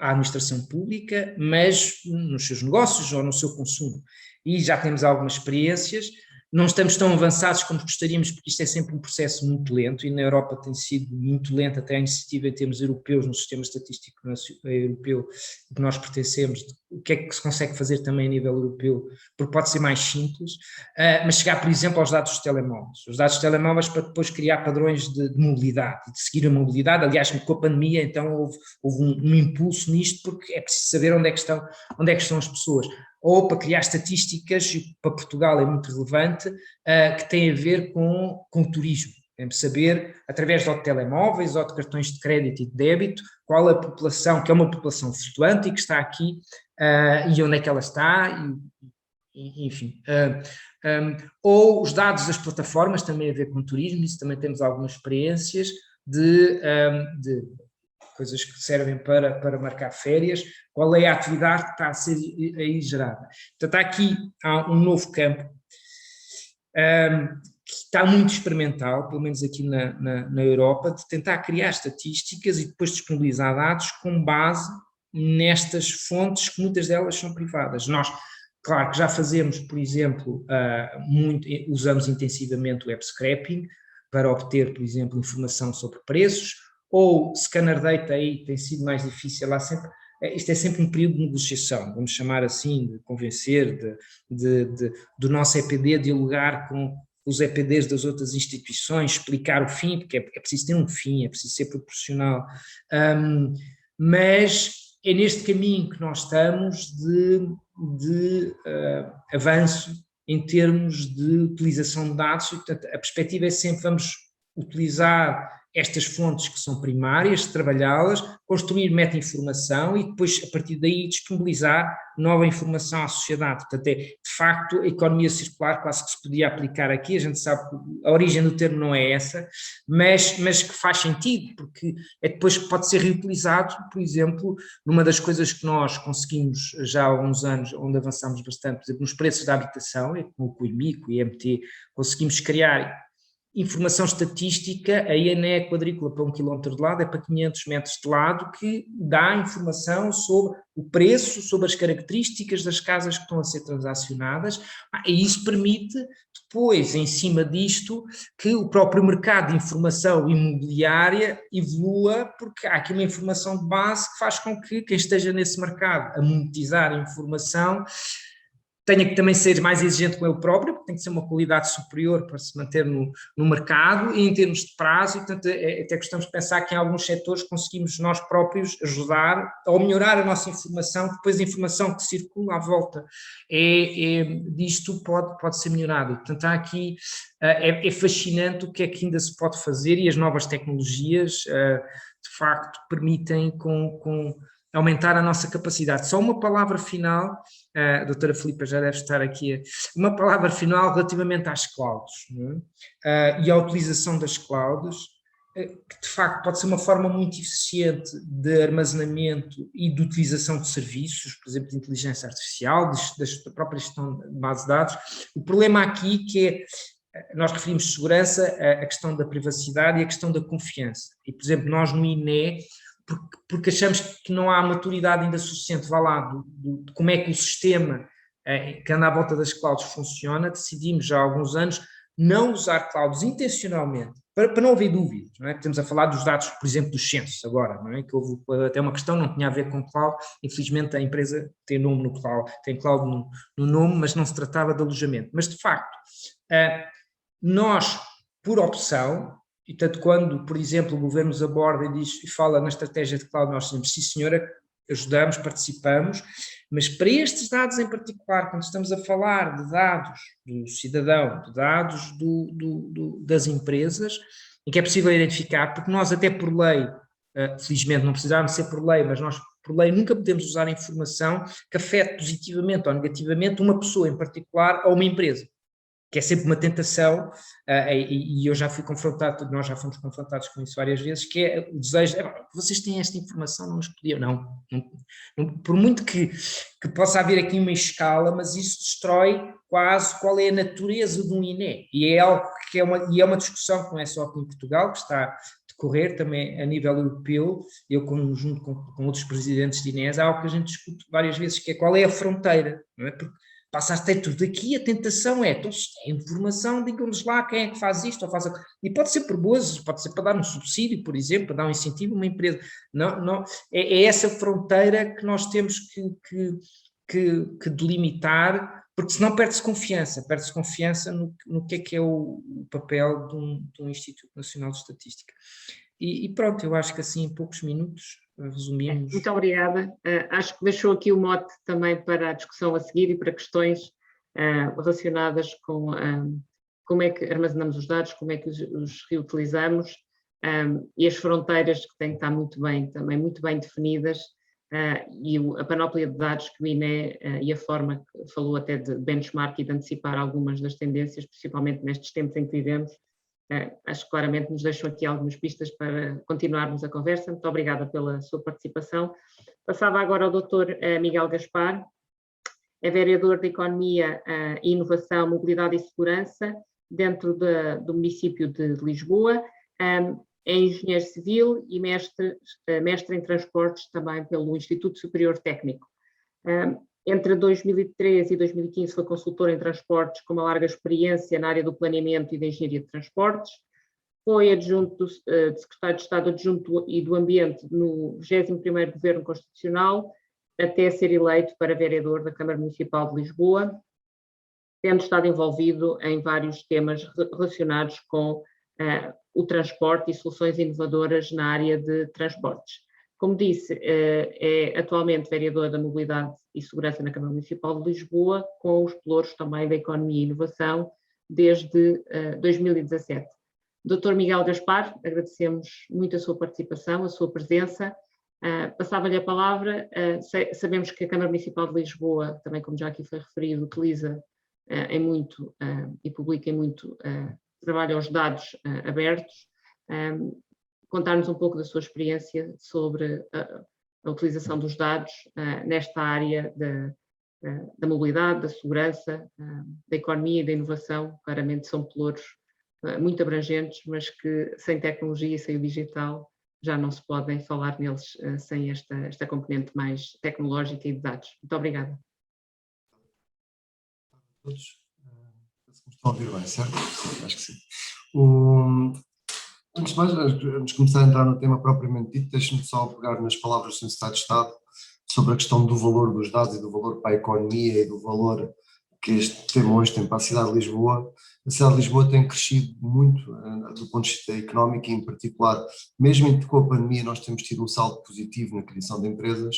a administração pública, mas nos seus negócios ou no seu consumo. E já temos algumas experiências. Não estamos tão avançados como gostaríamos, porque isto é sempre um processo muito lento, e na Europa tem sido muito lento, até a iniciativa em termos europeus, no sistema estatístico europeu que nós pertencemos, o que é que se consegue fazer também a nível europeu, porque pode ser mais simples, mas chegar, por exemplo, aos dados dos telemóveis. Os dados dos telemóveis para depois criar padrões de mobilidade, de seguir a mobilidade. Aliás, com a pandemia, então, houve um impulso nisto, porque é preciso saber onde é que estão as pessoas. Ou para criar estatísticas, e para Portugal é muito relevante, que tem a ver com o turismo. É saber, através de telemóveis ou de cartões de crédito e de débito, qual a população, que é uma população flutuante e que está aqui, e onde é que ela está, enfim. Ou os dados das plataformas, também a ver com o turismo, isso também temos algumas experiências de coisas que servem para marcar férias, qual é a atividade que está a ser aí gerada. Portanto, aqui há um novo campo que está muito experimental, pelo menos aqui na Europa, de tentar criar estatísticas e depois disponibilizar dados com base nestas fontes, que muitas delas são privadas. Nós, claro que já fazemos, por exemplo, usamos intensivamente o web scraping para obter, por exemplo, informação sobre preços, ou scanner data aí tem sido mais difícil, lá sempre, isto é sempre um período de negociação, vamos chamar assim, de convencer, do nosso EPD dialogar com os EPDs das outras instituições, explicar o fim, porque é preciso ter um fim, é preciso ser proporcional, mas é neste caminho que nós estamos de avanço em termos de utilização de dados, e portanto a perspectiva é sempre vamos utilizar estas fontes que são primárias, trabalhá-las, construir meta-informação e depois, a partir daí, disponibilizar nova informação à sociedade. Portanto, de facto, a economia circular quase que se podia aplicar aqui, a gente sabe que a origem do termo não é essa, mas que faz sentido, porque depois pode ser reutilizado, por exemplo, numa das coisas que nós conseguimos já há alguns anos, onde avançamos bastante, por exemplo, nos preços da habitação, com o IMI, com o IMT, conseguimos criar informação estatística, a INE quadrícula para 1 km de lado é para 500 metros de lado, que dá informação sobre o preço, sobre as características das casas que estão a ser transacionadas, e isso permite depois, em cima disto, que o próprio mercado de informação imobiliária evolua, porque há aqui uma informação de base que faz com que quem esteja nesse mercado a monetizar a informação tenha que também ser mais exigente com ele próprio, porque tem que ser uma qualidade superior para se manter no mercado, e em termos de prazo, e portanto até gostamos de pensar que em alguns setores conseguimos nós próprios ajudar ou melhorar a nossa informação, depois a informação que circula à volta disto pode ser melhorada. Portanto, há aqui, é fascinante o que é que ainda se pode fazer, e as novas tecnologias de facto permitem aumentar a nossa capacidade. Só uma palavra final, a doutora Filipa já deve estar aqui, uma palavra final relativamente às clouds, não é? E à utilização das clouds, que de facto pode ser uma forma muito eficiente de armazenamento e de utilização de serviços, por exemplo, de inteligência artificial, da própria gestão de base de dados. O problema aqui que é, nós referimos segurança, a questão da privacidade e a questão da confiança. E, por exemplo, nós no INE, porque achamos que não há maturidade ainda suficiente, vá lá, de como é que o sistema que anda à volta das clouds funciona, decidimos já há alguns anos não usar clouds intencionalmente, para não haver dúvidas, não é? Estamos a falar dos dados, por exemplo, dos censos agora, não é? Que houve até uma questão, não tinha a ver com cloud, infelizmente a empresa tem nome no cloud, tem cloud no nome, mas não se tratava de alojamento. Mas, de facto, nós, por opção, e tanto quando, por exemplo, o governo nos aborda e fala na estratégia de cloud, nós dizemos, sim senhora, ajudamos, participamos, mas para estes dados em particular, quando estamos a falar de dados do cidadão, de dados das empresas, em que é possível identificar, porque nós até por lei, felizmente não precisávamos ser por lei, mas nós por lei nunca podemos usar informação que afete positivamente ou negativamente uma pessoa em particular ou uma empresa, que é sempre uma tentação, e eu já fui confrontado, nós já fomos confrontados com isso várias vezes, que é o desejo, vocês têm esta informação, não nos podiam, não, por muito que possa haver aqui uma escala, mas isso destrói quase qual é a natureza de um INE, e é algo que é uma discussão que não é só aqui em Portugal, que está a decorrer também a nível europeu, eu junto com outros presidentes de INEs, há algo que a gente discute várias vezes, que é qual é a fronteira, não é? Porque passa a ter tudo aqui, a tentação é, então se tem informação, digam-nos lá quem é que faz isto ou faz aquilo. E pode ser por boas, pode ser para dar um subsídio, por exemplo, para dar um incentivo a uma empresa. Não, é essa fronteira que nós temos que delimitar, porque senão perde-se confiança no que é o papel de um Instituto Nacional de Estatística. E pronto, eu acho que assim em poucos minutos resumimos. Muito obrigada. Acho que deixou aqui o mote também para a discussão a seguir e para questões relacionadas com como é que armazenamos os dados, como é que os reutilizamos e as fronteiras que têm que estar muito bem definidas e a panóplia de dados que o INE e a forma que falou até de benchmark e de antecipar algumas das tendências, principalmente nestes tempos em que vivemos, acho que claramente nos deixam aqui algumas pistas para continuarmos a conversa. Muito obrigada pela sua participação. Passava agora ao Dr. Miguel Gaspar, é vereador de Economia, Inovação, Mobilidade e Segurança dentro do município de Lisboa, é engenheiro civil e mestre em transportes também pelo Instituto Superior Técnico. Entre 2013 e 2015 foi consultor em transportes com uma larga experiência na área do planeamento e da engenharia de transportes. Foi adjunto de secretário de Estado adjunto e do Ambiente no 21º Governo Constitucional, até ser eleito para vereador da Câmara Municipal de Lisboa, tendo estado envolvido em vários temas relacionados com o transporte e soluções inovadoras na área de transportes. Como disse, é atualmente vereador da Mobilidade e Segurança na Câmara Municipal de Lisboa, com os pelouros também da Economia e Inovação desde 2017. Dr. Miguel Gaspar, agradecemos muito a sua participação, a sua presença. Passava-lhe a palavra. Sabemos que a Câmara Municipal de Lisboa, também como já aqui foi referido, utiliza em muito e publica em muito trabalho aos dados abertos. Contar-nos um pouco da sua experiência sobre a utilização dos dados nesta área da mobilidade, da segurança, da economia e da inovação. Claramente são pelouros muito abrangentes, mas que sem tecnologia e sem o digital já não se podem falar neles sem esta componente mais tecnológica e de dados. Muito obrigada. Todos. Se me estão a ouvir bem, certo? Sim, acho que sim. Antes de mais, antes de começar a entrar no tema propriamente dito, deixe-me só pegar nas palavras do Sr. Secretário de Estado sobre a questão do valor dos dados e do valor para a economia e do valor que este tema hoje tem para a cidade de Lisboa. A cidade de Lisboa tem crescido muito do ponto de vista económico e, em particular, mesmo com a pandemia, nós temos tido um saldo positivo na criação de empresas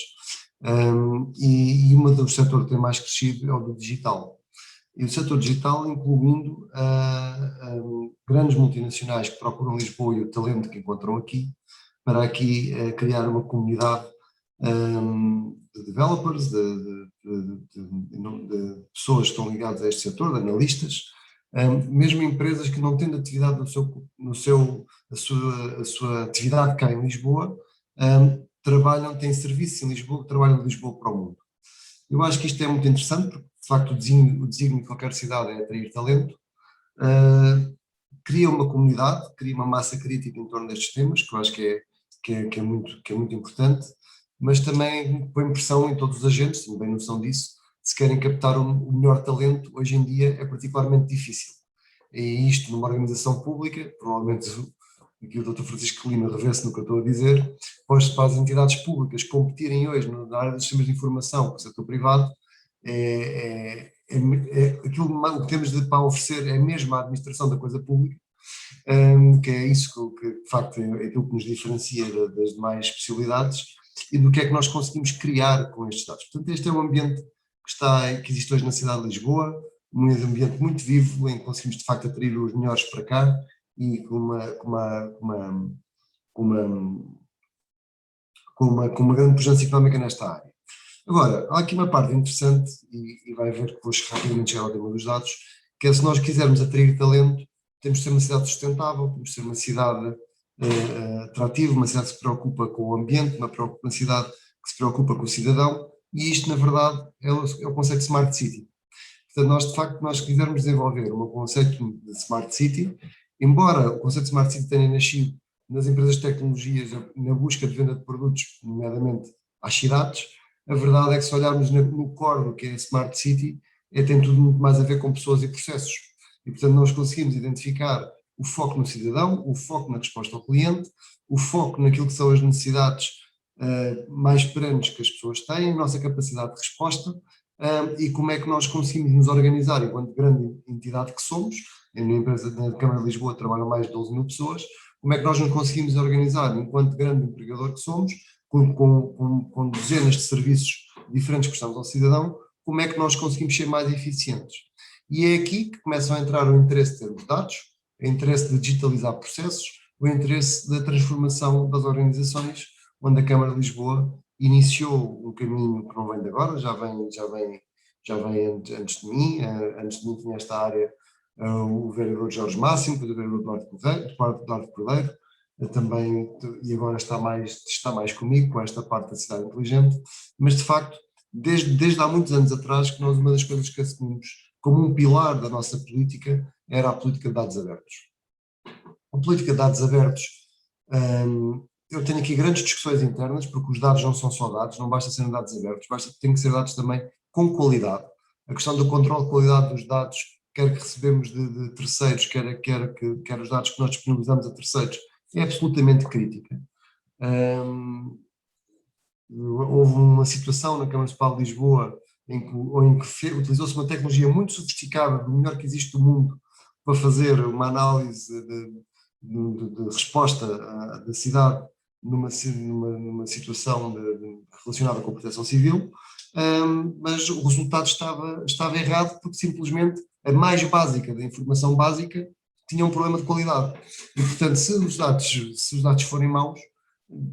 e uma dos setores que tem mais crescido é o do digital. E o setor digital, incluindo grandes multinacionais que procuram Lisboa e o talento que encontram aqui, para aqui criar uma comunidade de developers, de pessoas que estão ligadas a este setor, de analistas, mesmo empresas que não tendo atividade a sua atividade cá em Lisboa, têm serviços em Lisboa, trabalham de Lisboa para o mundo. Eu acho que isto é muito interessante, porque de facto o desígnio de qualquer cidade é atrair talento, cria uma comunidade, cria uma massa crítica em torno destes temas, que eu acho que é muito importante, mas também põe pressão em todos os agentes, tenho bem noção disso. Se querem captar o melhor talento, hoje em dia é particularmente difícil. E isto numa organização pública, provavelmente aqui o Dr. Francisco Lima revê-se no que eu estou a dizer, para as entidades públicas competirem hoje na área dos sistemas de informação com o setor privado, aquilo que temos para oferecer é mesmo a administração da coisa pública, que é isso que de facto é aquilo que nos diferencia das demais especialidades e do que é que nós conseguimos criar com estes dados. Portanto, este é um ambiente que existe hoje na cidade de Lisboa, um ambiente muito vivo, em que conseguimos de facto atrair os melhores para cá e com uma grande pujança económica nesta área. Agora, há aqui uma parte interessante, e vai ver que vou rapidamente chegar ao tema dos dados, que é se nós quisermos atrair talento, temos de ser uma cidade sustentável, temos de ser uma cidade atrativa, uma cidade que se preocupa com o ambiente, uma cidade que se preocupa com o cidadão, e isto, na verdade, é o conceito de Smart City. Portanto, nós quisermos desenvolver um conceito de Smart City, embora o conceito de Smart City tenha nascido nas empresas de tecnologias, na busca de venda de produtos, nomeadamente às cidades, a verdade é que se olharmos no core do que é Smart City, tem tudo muito mais a ver com pessoas e processos. E, portanto, nós conseguimos identificar o foco no cidadão, o foco na resposta ao cliente, o foco naquilo que são as necessidades mais perenes que as pessoas têm, a nossa capacidade de resposta e como é que nós conseguimos nos organizar enquanto grande entidade que somos. Na Câmara de Lisboa trabalham mais de 12 mil pessoas, como é que nós nos conseguimos organizar enquanto grande empregador que somos, com dezenas de serviços diferentes que prestamos ao cidadão, como é que nós conseguimos ser mais eficientes. E é aqui que começam a entrar o interesse de termos dados, o interesse de digitalizar processos, o interesse da transformação das organizações, onde a Câmara de Lisboa iniciou um caminho que não vem de agora, já vem antes de mim. Antes de mim tinha esta área o vereador Jorge Máximo, depois o vereador Eduardo Cordeiro, também, e agora está mais comigo com esta parte da cidade inteligente, mas de facto, desde há muitos anos atrás, que nós uma das coisas que assumimos como um pilar da nossa política era a política de dados abertos. A política de dados abertos, eu tenho aqui grandes discussões internas, porque os dados não são só dados, não basta serem dados abertos, tem que ser dados também com qualidade. A questão do controle de qualidade dos dados, quer que recebemos de terceiros, quer os dados que nós disponibilizamos a terceiros, é absolutamente crítica. Houve uma situação na Câmara Municipal de Lisboa em que utilizou-se uma tecnologia muito sofisticada, do melhor que existe do mundo, para fazer uma análise de resposta da cidade numa situação relacionada com a proteção civil, mas o resultado estava errado porque simplesmente a mais básica da informação básica tinha um problema de qualidade. E, portanto, se os dados forem maus,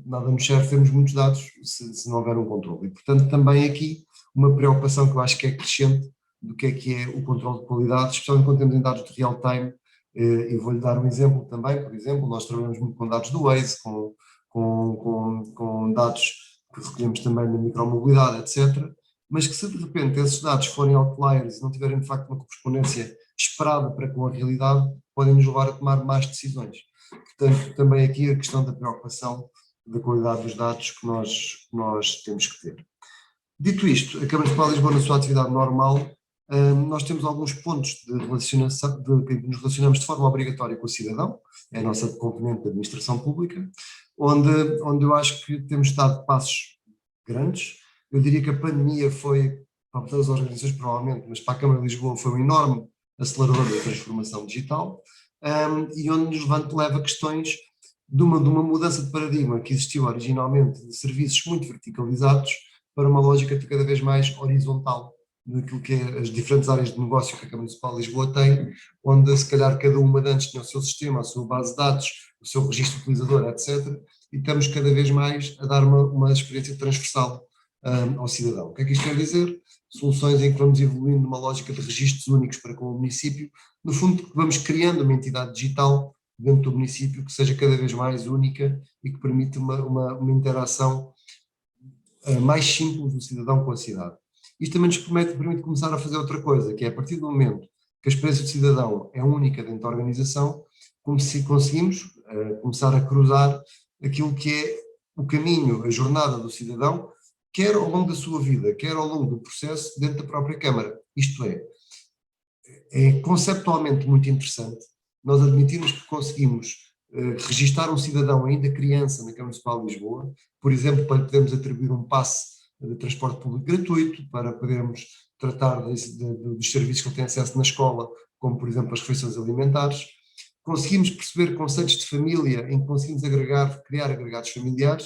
nada nos serve termos muitos dados se não houver um controle. E, portanto, também aqui uma preocupação que eu acho que é crescente do que é o controle de qualidade, especialmente quando temos em dados de real time. E vou-lhe dar um exemplo também. Por exemplo, nós trabalhamos muito com dados do Waze, com dados que recolhemos também na micromobilidade, etc. Mas que se de repente esses dados forem outliers e não tiverem de facto uma correspondência esperada para com a realidade, podem nos levar a tomar más decisões. Portanto, também aqui a questão da preocupação da qualidade dos dados que nós temos que ter. Dito isto, a Câmara Municipal de Lisboa, na sua atividade normal, nós temos alguns pontos de relacionação, que nos relacionamos de forma obrigatória com o cidadão, é a nossa componente da administração pública, onde eu acho que temos dado passos grandes. Eu diria que a pandemia foi, para todas as organizações provavelmente, mas para a Câmara de Lisboa foi um enorme acelerador da transformação digital, e onde nos leva questões de uma mudança de paradigma que existiu originalmente de serviços muito verticalizados para uma lógica de cada vez mais horizontal, naquilo que é as diferentes áreas de negócio que a Câmara Municipal de Lisboa tem, onde se calhar cada uma de antes tinha o seu sistema, a sua base de dados, o seu registro utilizador, etc. E estamos cada vez mais a dar uma experiência transversal ao cidadão. O que é que isto quer dizer? Soluções em que vamos evoluindo numa lógica de registros únicos para com o município, no fundo vamos criando uma entidade digital dentro do município que seja cada vez mais única e que permite uma interação mais simples do cidadão com a cidade. Isto também nos permite começar a fazer outra coisa, que é a partir do momento que a experiência do cidadão é única dentro da organização, como se conseguimos começar a cruzar aquilo que é o caminho, a jornada do cidadão, quer ao longo da sua vida, quer ao longo do processo dentro da própria Câmara. Isto é conceptualmente muito interessante nós admitirmos que conseguimos registar um cidadão ainda criança na Câmara Municipal de Lisboa, por exemplo, para podermos atribuir um passe de transporte público gratuito, para podermos tratar dos serviços que ele tem acesso na escola, como por exemplo as refeições alimentares. Conseguimos perceber conceitos de família em que conseguimos criar agregados familiares,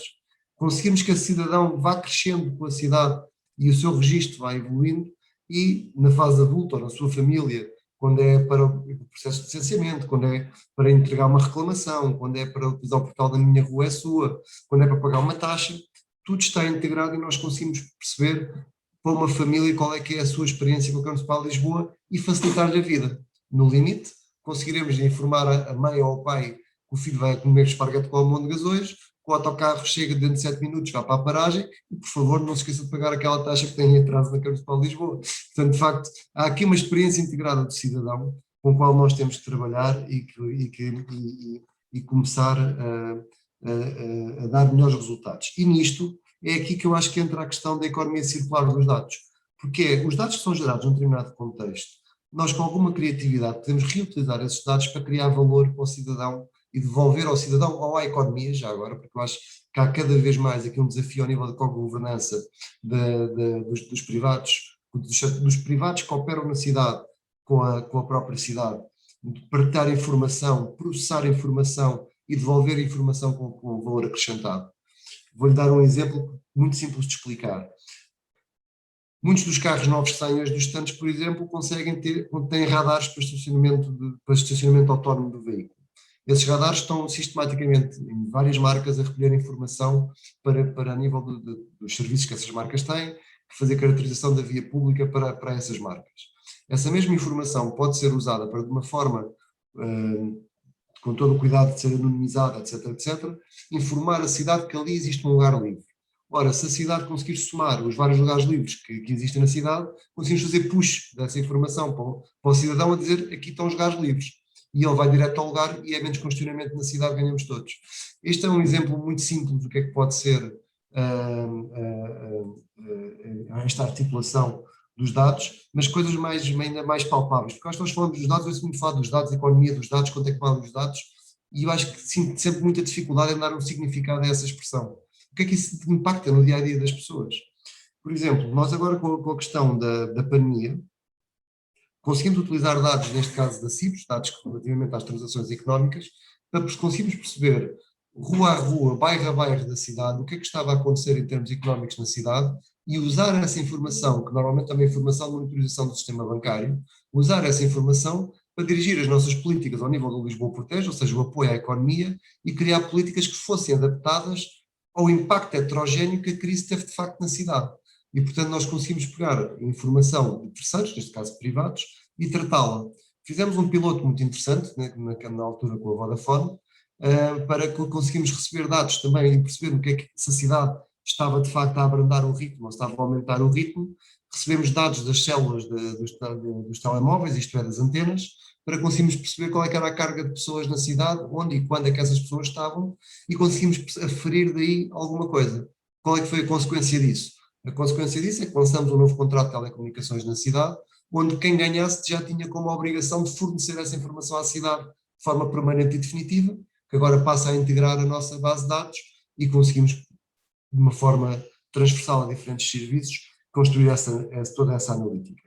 conseguimos que esse cidadão vá crescendo com a cidade e o seu registro vai evoluindo, e na fase adulta ou na sua família, quando é para o processo de licenciamento, quando é para entregar uma reclamação, quando é para utilizar o portal da minha rua é sua, quando é para pagar uma taxa, tudo está integrado e nós conseguimos perceber para uma família qual é que é a sua experiência com a Câmara Municipal de Lisboa e facilitar-lhe a vida. No limite, conseguiremos informar a mãe ou ao pai que o filho vai comer esparguete com almôndegas hoje, que o autocarro chega dentro de 7 minutos, vai para a paragem e, por favor, não se esqueça de pagar aquela taxa que tem em atraso na Câmara Municipal de Lisboa. Portanto, de facto, há aqui uma experiência integrada do cidadão com a qual nós temos que trabalhar e começar a dar melhores resultados. E nisto é aqui que eu acho que entra a questão da economia circular dos dados, porque os dados que são gerados num determinado contexto, nós com alguma criatividade podemos reutilizar esses dados para criar valor para o cidadão e devolver ao cidadão ou à economia, já agora, porque eu acho que há cada vez mais aqui um desafio ao nível da co-governança dos privados, dos privados que operam na cidade com a própria cidade, de partilhar informação, processar informação e devolver informação com valor acrescentado. Vou-lhe dar um exemplo muito simples de explicar. Muitos dos carros novos que saem hoje dos estantes, por exemplo, têm radares para estacionamento autónomo do veículo. Esses radares estão sistematicamente em várias marcas a recolher informação para a nível dos serviços que essas marcas têm, fazer caracterização da via pública para essas marcas. Essa mesma informação pode ser usada para, de uma forma, com todo o cuidado de ser anonimizada, etc., etc., informar a cidade que ali existe um lugar livre. Ora, se a cidade conseguir somar os vários lugares livres que existem na cidade, conseguimos fazer push dessa informação para o cidadão a dizer aqui estão os lugares livres. E ele vai direto ao lugar e é menos congestionamento na cidade, ganhamos todos. Este é um exemplo muito simples do que é que pode ser esta articulação dos dados, mas coisas ainda mais palpáveis, porque nós falamos dos dados, eu ouço muito falar dos dados, economia dos dados, quanto é que vale os dados, e eu acho que sinto sempre muita dificuldade em dar um significado a essa expressão. O que é que isso impacta no dia-a-dia das pessoas? Por exemplo, nós agora com a questão da pandemia, conseguimos utilizar dados, neste caso da CIBS, dados relativamente às transações económicas, para conseguirmos perceber rua a rua, bairro a bairro da cidade, o que é que estava a acontecer em termos económicos na cidade e usar essa informação, que normalmente é uma informação de monitorização do sistema bancário, usar essa informação para dirigir as nossas políticas ao nível do Lisboa Protege, ou seja, o apoio à economia, e criar políticas que fossem adaptadas ao impacto heterogéneo que a crise teve de facto na cidade. E, portanto, nós conseguimos pegar informação de terceiros, neste caso privados, e tratá-la. Fizemos um piloto muito interessante, né, na altura com a Vodafone, para que conseguimos receber dados também e perceber o que é que se a cidade estava de facto a abrandar o ritmo ou estava a aumentar o ritmo. Recebemos dados das células dos telemóveis, isto é, das antenas, para conseguirmos perceber qual é que era a carga de pessoas na cidade, onde e quando é que essas pessoas estavam, e conseguimos aferir daí alguma coisa. Qual é que foi a consequência disso? A consequência disso é que lançamos um novo contrato de telecomunicações na cidade, onde quem ganhasse já tinha como obrigação de fornecer essa informação à cidade de forma permanente e definitiva, que agora passa a integrar a nossa base de dados e conseguimos, de uma forma transversal a diferentes serviços, construir toda essa analítica.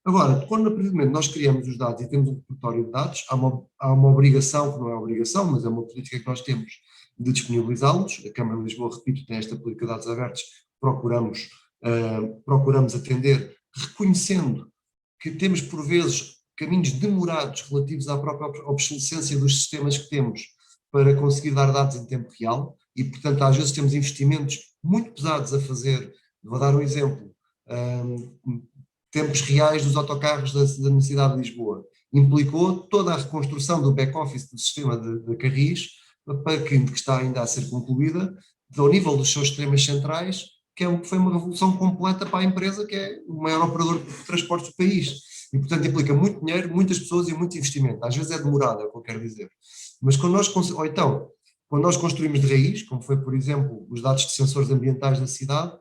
Agora, quando aparentemente nós criamos os dados e temos um repertório de dados, há uma obrigação, que não é obrigação, mas é uma política que nós temos de disponibilizá-los. A Câmara de Lisboa, repito, tem esta política de dados abertos, procuramos atender, reconhecendo que temos por vezes caminhos demorados relativos à própria obsolescência dos sistemas que temos para conseguir dar dados em tempo real e, portanto, às vezes temos investimentos muito pesados a fazer. Vou dar um exemplo. Tempos reais dos autocarros da cidade de Lisboa. Implicou toda a reconstrução do back-office do sistema de Carris, que está ainda a ser concluída, ao nível dos seus sistemas centrais, que foi uma revolução completa para a empresa, que é o maior operador de transportes do país. E, portanto, implica muito dinheiro, muitas pessoas e muito investimento. Às vezes é demorado, é o que eu quero dizer. Mas quando nós construímos de raiz, como foi, por exemplo, os dados de sensores ambientais da cidade,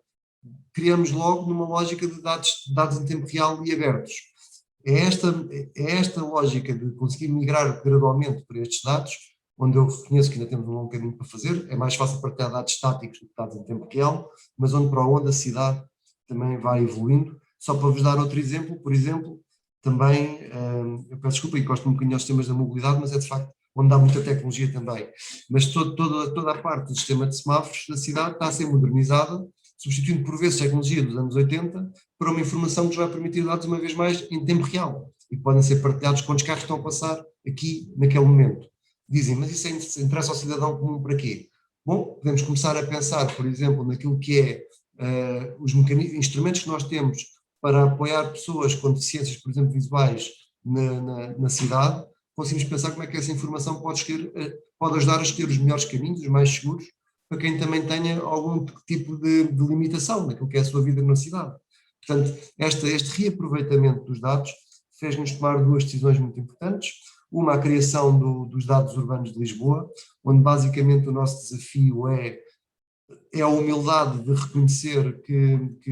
criamos logo numa lógica de dados em tempo real e abertos. É esta lógica de conseguir migrar gradualmente para estes dados, onde eu reconheço que ainda temos um longo caminho para fazer. É mais fácil partilhar dados estáticos do que dados em tempo real, mas onde a cidade também vai evoluindo. Só para vos dar outro exemplo, por exemplo, também, eu peço desculpa e gosto um bocadinho dos sistemas da mobilidade, mas é de facto onde há muita tecnologia também. Mas toda a parte do sistema de semáforos da cidade está a ser modernizada, substituindo por vezes a tecnologia dos anos 80 para uma informação que nos vai permitir dados uma vez mais em tempo real e que podem ser partilhados quantos carros estão a passar aqui naquele momento. Dizem, mas isso interessa ao cidadão comum para quê? Bom, podemos começar a pensar, por exemplo, naquilo que é os instrumentos que nós temos para apoiar pessoas com deficiências, por exemplo, visuais na cidade. Conseguimos pensar como é que essa informação pode ajudar a escolher os melhores caminhos, os mais seguros, para quem também tenha algum tipo de limitação naquilo que é a sua vida na cidade. Portanto, este reaproveitamento dos dados fez-nos tomar duas decisões muito importantes. Uma, a criação dos dados urbanos de Lisboa, onde basicamente o nosso desafio é a humildade de reconhecer que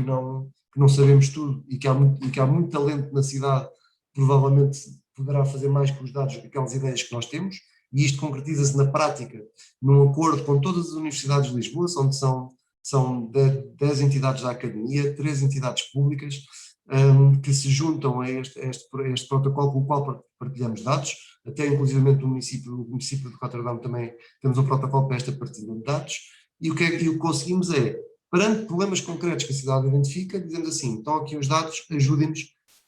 não sabemos tudo e que há muito talento na cidade, provavelmente poderá fazer mais com os dados do que aquelas ideias que nós temos, e isto concretiza-se na prática num acordo com todas as universidades de Lisboa, onde são 10 entidades da academia, 3 entidades públicas, que se juntam a este protocolo com o qual partilhamos dados, até inclusivamente o município de Rotterdam também temos um protocolo para esta partilha de dados, e o que conseguimos é, perante problemas concretos que a cidade identifica, dizemos assim, estão aqui os dados, ajudem-nos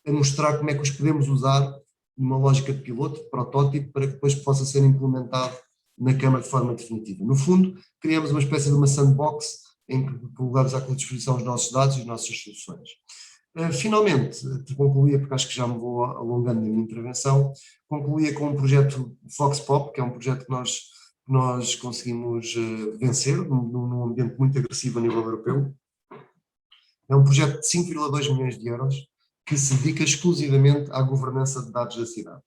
a mostrar como é que os podemos usar numa lógica de piloto, de protótipo, para que depois possa ser implementado na Câmara de forma definitiva. No fundo, criamos uma espécie de uma sandbox em que colocamos à disposição os nossos dados e as nossas soluções. Finalmente, concluía, porque acho que já me vou alongando na minha intervenção, concluía com um projeto Fox Pop, que é um projeto que nós conseguimos vencer num ambiente muito agressivo a nível europeu. É um projeto de 5,2 milhões de euros que se dedica exclusivamente à governança de dados da cidade.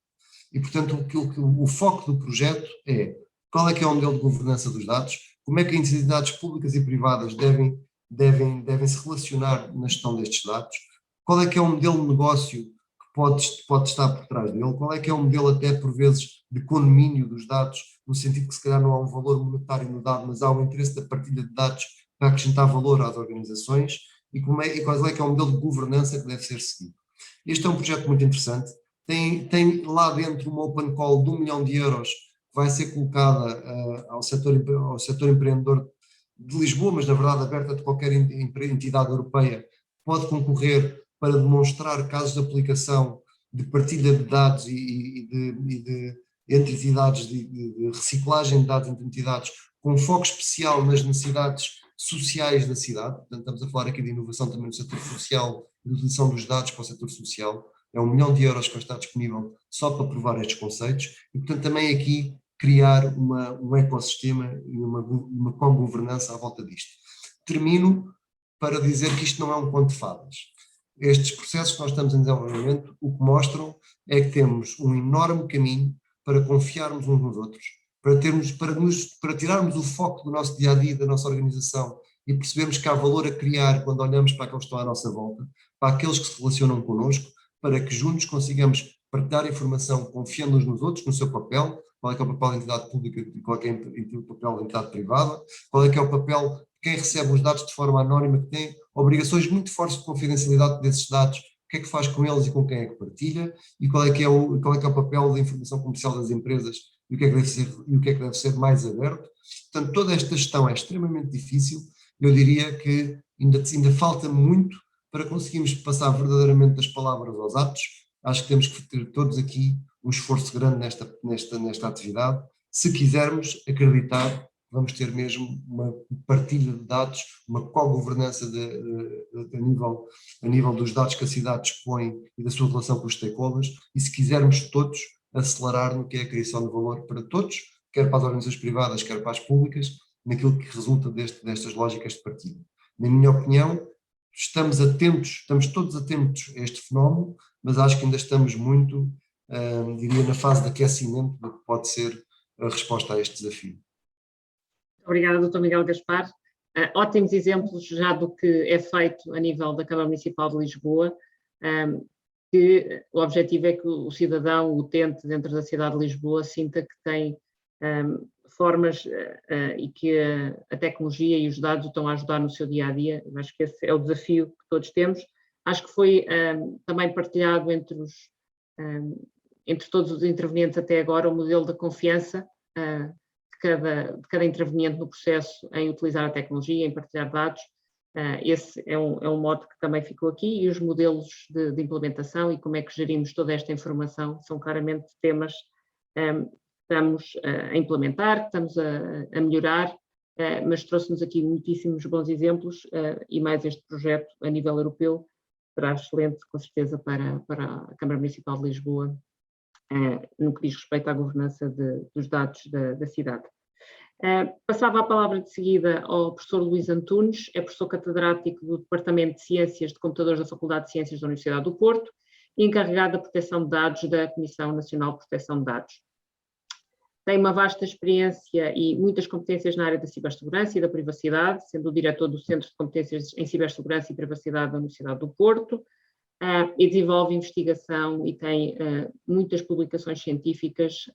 E, portanto, o foco do projeto é qual é que é o modelo de governança dos dados, como é que as entidades públicas e privadas devem se relacionar na gestão destes dados, qual é que é o modelo de negócio que pode estar por trás dele, qual é que é o modelo até por vezes de condomínio dos dados, no sentido que se calhar não há um valor monetário no dado, mas há um interesse da partilha de dados para acrescentar valor às organizações, e qual é que é o modelo de governança que deve ser seguido. Este é um projeto muito interessante, tem lá dentro uma open call de 1 milhão de euros que vai ser colocada ao setor empreendedor de Lisboa, mas na verdade aberta de qualquer entidade europeia, pode concorrer para demonstrar casos de aplicação de partilha de dados e de entre entidades, de reciclagem de dados entre entidades, com um foco especial nas necessidades sociais da cidade. Portanto, estamos a falar aqui de inovação também no setor social, de utilização dos dados para o setor social. É €1 milhão que vai estar disponível só para provar estes conceitos e, portanto, também aqui criar um ecossistema e uma co-governança à volta disto. Termino para dizer que isto não é um conto de fadas. Estes processos que nós estamos em desenvolvimento, o que mostram é que temos um enorme caminho para confiarmos uns nos outros, para tirarmos o foco do nosso dia-a-dia, da nossa organização e percebermos que há valor a criar quando olhamos para aqueles que estão à nossa volta, para aqueles que se relacionam connosco, para que juntos consigamos partilhar informação confiando uns nos outros, no seu papel, qual é que é o papel da entidade pública e qual é que é o papel da entidade privada, qual é que é o papel de quem recebe os dados de forma anónima, que tem obrigações muito fortes de confidencialidade desses dados, o que é que faz com eles e com quem é que partilha, e qual é que é o papel da informação comercial das empresas e o que é que deve ser mais aberto. Portanto, toda esta gestão é extremamente difícil. Eu diria que ainda falta muito para conseguirmos passar verdadeiramente das palavras aos atos. Acho que temos que ter todos aqui um esforço grande nesta atividade. Se quisermos acreditar, vamos ter mesmo uma partilha de dados, uma co-governança a nível dos dados que a cidade dispõe e da sua relação com os stakeholders, e se quisermos todos acelerar no que é a criação de valor para todos, quer para as organizações privadas, quer para as públicas, naquilo que resulta destas lógicas de partilha. Na minha opinião, estamos todos atentos a este fenómeno, mas acho que ainda estamos muito, diria, na fase de aquecimento do que pode ser a resposta a este desafio. Obrigada, Dr. Miguel Gaspar. Ótimos exemplos já do que é feito a nível da Câmara Municipal de Lisboa, que o objetivo é que o cidadão, o utente dentro da cidade de Lisboa, sinta que tem formas e que a tecnologia e os dados o estão a ajudar no seu dia-a-dia. Acho que esse é o desafio que todos temos. Acho que foi também partilhado entre todos os intervenientes até agora o modelo da confiança de cada interveniente no processo em utilizar a tecnologia, em partilhar dados. Esse é um mote que também ficou aqui, e os modelos de implementação e como é que gerimos toda esta informação são claramente temas que estamos a implementar, que estamos a melhorar, mas trouxe-nos aqui muitíssimos bons exemplos e mais este projeto a nível europeu será excelente, com certeza, para a Câmara Municipal de Lisboa, no que diz respeito à governança dos dados da cidade. Passava a palavra de seguida ao professor Luís Antunes, é professor catedrático do Departamento de Ciências de Computadores da Faculdade de Ciências da Universidade do Porto e encarregado da proteção de dados da Comissão Nacional de Proteção de Dados. Tem uma vasta experiência e muitas competências na área da cibersegurança e da privacidade, sendo o diretor do Centro de Competências em Cibersegurança e Privacidade da Universidade do Porto, e desenvolve investigação e tem muitas publicações científicas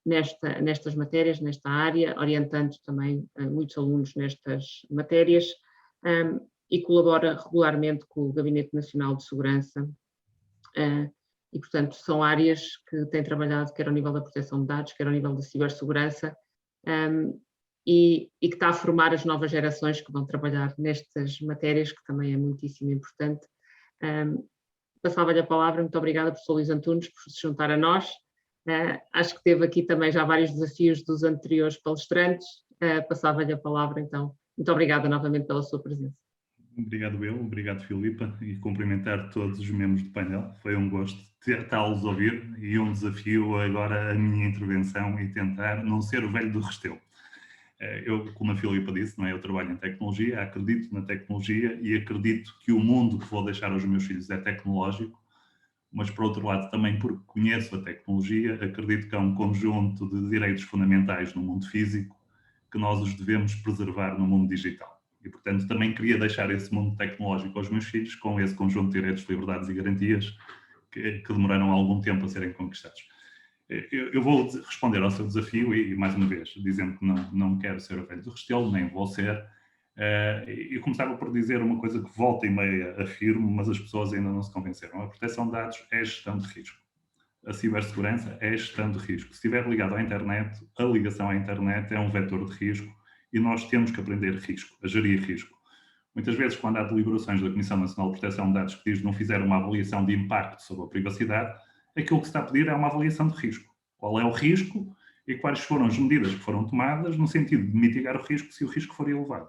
nestas matérias, nesta área, orientando também muitos alunos nestas matérias, e colabora regularmente com o Gabinete Nacional de Segurança, e, portanto, são áreas que têm trabalhado quer ao nível da proteção de dados, quer ao nível da cibersegurança, e que está a formar as novas gerações que vão trabalhar nestas matérias, que também é muitíssimo importante. Passava-lhe a palavra. Muito obrigada, professor Luís Antunes, por se juntar a nós. Acho que teve aqui também já vários desafios dos anteriores palestrantes. Passava-lhe a palavra, então. Muito obrigada novamente pela sua presença. Obrigado eu, obrigado Filipa, e cumprimentar todos os membros do painel. Foi um gosto tê-los a ouvir e um desafio agora a minha intervenção e tentar não ser o velho do Restelo. Eu, como a Filipa disse, não é? Eu trabalho em tecnologia, acredito na tecnologia e acredito que o mundo que vou deixar aos meus filhos é tecnológico, mas por outro lado também porque conheço a tecnologia, acredito que há um conjunto de direitos fundamentais no mundo físico que nós os devemos preservar no mundo digital. E, portanto, também queria deixar esse mundo tecnológico aos meus filhos com esse conjunto de direitos, liberdades e garantias que demoraram algum tempo a serem conquistados. Eu vou responder ao seu desafio e mais uma vez, dizendo que não quero ser o velho do Restelo, nem vou ser. Eu começava por dizer uma coisa que volta e meia afirmo, mas as pessoas ainda não se convenceram. A proteção de dados é gestão de risco. A cibersegurança é gestão de risco. Se estiver ligado à internet, a ligação à internet é um vetor de risco e nós temos que aprender risco, a gerir risco. Muitas vezes, quando há deliberações da Comissão Nacional de Proteção de Dados que diz que não fizeram uma avaliação de impacto sobre a privacidade, aquilo que se está a pedir é uma avaliação de risco. Qual é o risco e quais foram as medidas que foram tomadas no sentido de mitigar o risco se o risco for elevado.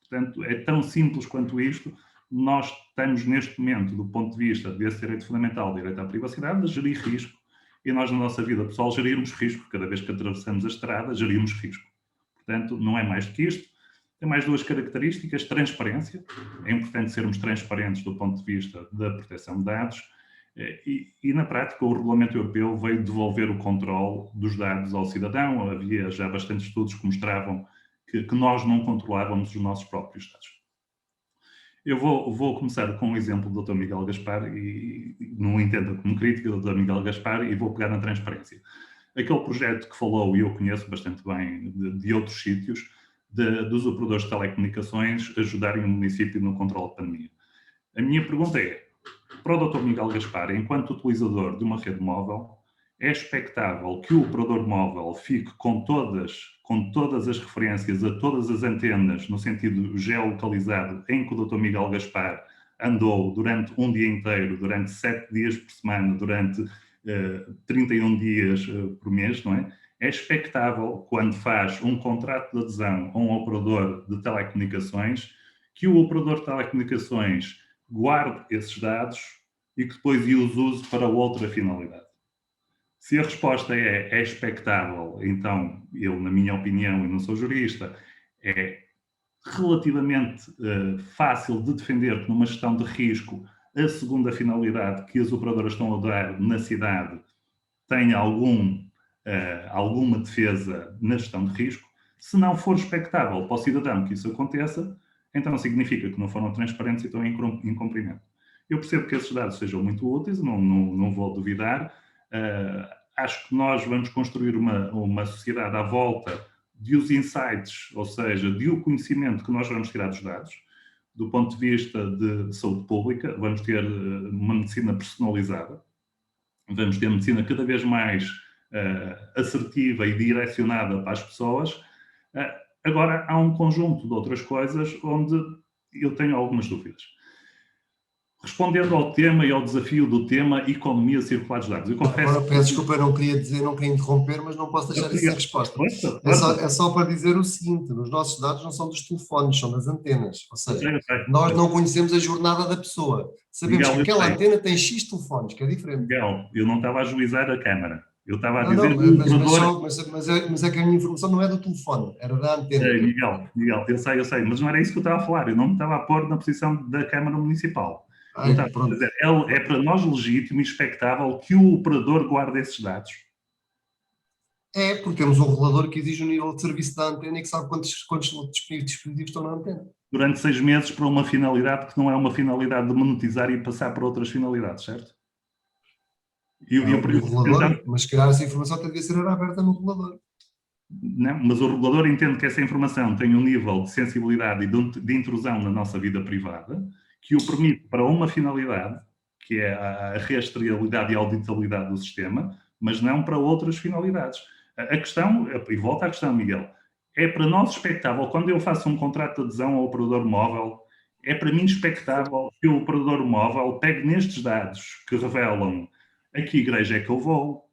Portanto, é tão simples quanto isto. Nós estamos, neste momento, do ponto de vista desse direito fundamental, direito à privacidade, a gerir risco. E nós, na nossa vida pessoal, gerirmos risco. Cada vez que atravessamos a estrada, gerimos risco. Portanto, não é mais do que isto. Tem mais duas características. Transparência. É importante sermos transparentes do ponto de vista da proteção de dados. E na prática, o Regulamento Europeu veio devolver o controle dos dados ao cidadão. Havia já bastantes estudos que mostravam que nós não controlávamos os nossos próprios dados. Eu vou começar com um exemplo do Dr. Miguel Gaspar, e não entenda como crítica do Dr. Miguel Gaspar, e vou pegar na transparência. Aquele projeto que falou, e eu conheço bastante bem de outros sítios, dos operadores de telecomunicações ajudarem o município no controle de pandemia. A minha pergunta é, para o Dr. Miguel Gaspar, enquanto utilizador de uma rede móvel, é expectável que o operador móvel fique com todas as referências a todas as antenas, no sentido geolocalizado, em que o Dr. Miguel Gaspar andou durante um dia inteiro, durante 7 dias por semana, durante 31 dias por mês, não é? É expectável, quando faz um contrato de adesão a um operador de telecomunicações, que o operador de telecomunicações guarde esses dados e que depois os use para outra finalidade. Se a resposta é expectável, então, eu, na minha opinião, e não sou jurista, é relativamente fácil de defender que numa gestão de risco a segunda finalidade que as operadoras estão a dar na cidade tenha alguma defesa na gestão de risco. Se não for expectável para o cidadão que isso aconteça, então significa que não foram transparentes e estão em incumprimento. Eu percebo que esses dados sejam muito úteis, não vou duvidar. Acho que nós vamos construir uma sociedade à volta de os insights, ou seja, de o conhecimento que nós vamos tirar dos dados. Do ponto de vista de saúde pública, vamos ter uma medicina personalizada, vamos ter medicina cada vez mais assertiva e direcionada para as pessoas. Agora, há um conjunto de outras coisas onde eu tenho algumas dúvidas. Respondendo ao tema e ao desafio do tema economia circular dos dados. Eu confesso... Agora, peço desculpa, eu não queria interromper, mas não posso deixar isso sem resposta. É só para dizer o seguinte, os nossos dados não são dos telefones, são das antenas. Ou seja, nós não conhecemos a jornada da pessoa. Sabemos que aquela antena tem X telefones, que é diferente. Miguel, eu não estava a ajuizar a câmara. Eu estava a dizer... Mas é que a minha informação não é do telefone, era da antena. Miguel, eu sei, mas não era isso que eu estava a falar. Eu não me estava a pôr na posição da Câmara Municipal. É para nós legítimo e expectável que o operador guarde esses dados. É, porque temos um regulador que exige o nível de serviço da antena e que sabe quantos dispositivos estão na antena. Durante 6 meses para uma finalidade que não é uma finalidade de monetizar e passar para outras finalidades, certo? Mas se calhar essa informação devia ser aberta no regulador. Não, mas o regulador entende que essa informação tem um nível de sensibilidade e de intrusão na nossa vida privada que o permite para uma finalidade, que é a rastreabilidade e a auditabilidade do sistema, mas não para outras finalidades. A questão, e volta à questão, Miguel, é para nós expectável, quando eu faço um contrato de adesão ao operador móvel, é para mim expectável que o operador móvel pegue nestes dados que revelam a que igreja é que eu vou,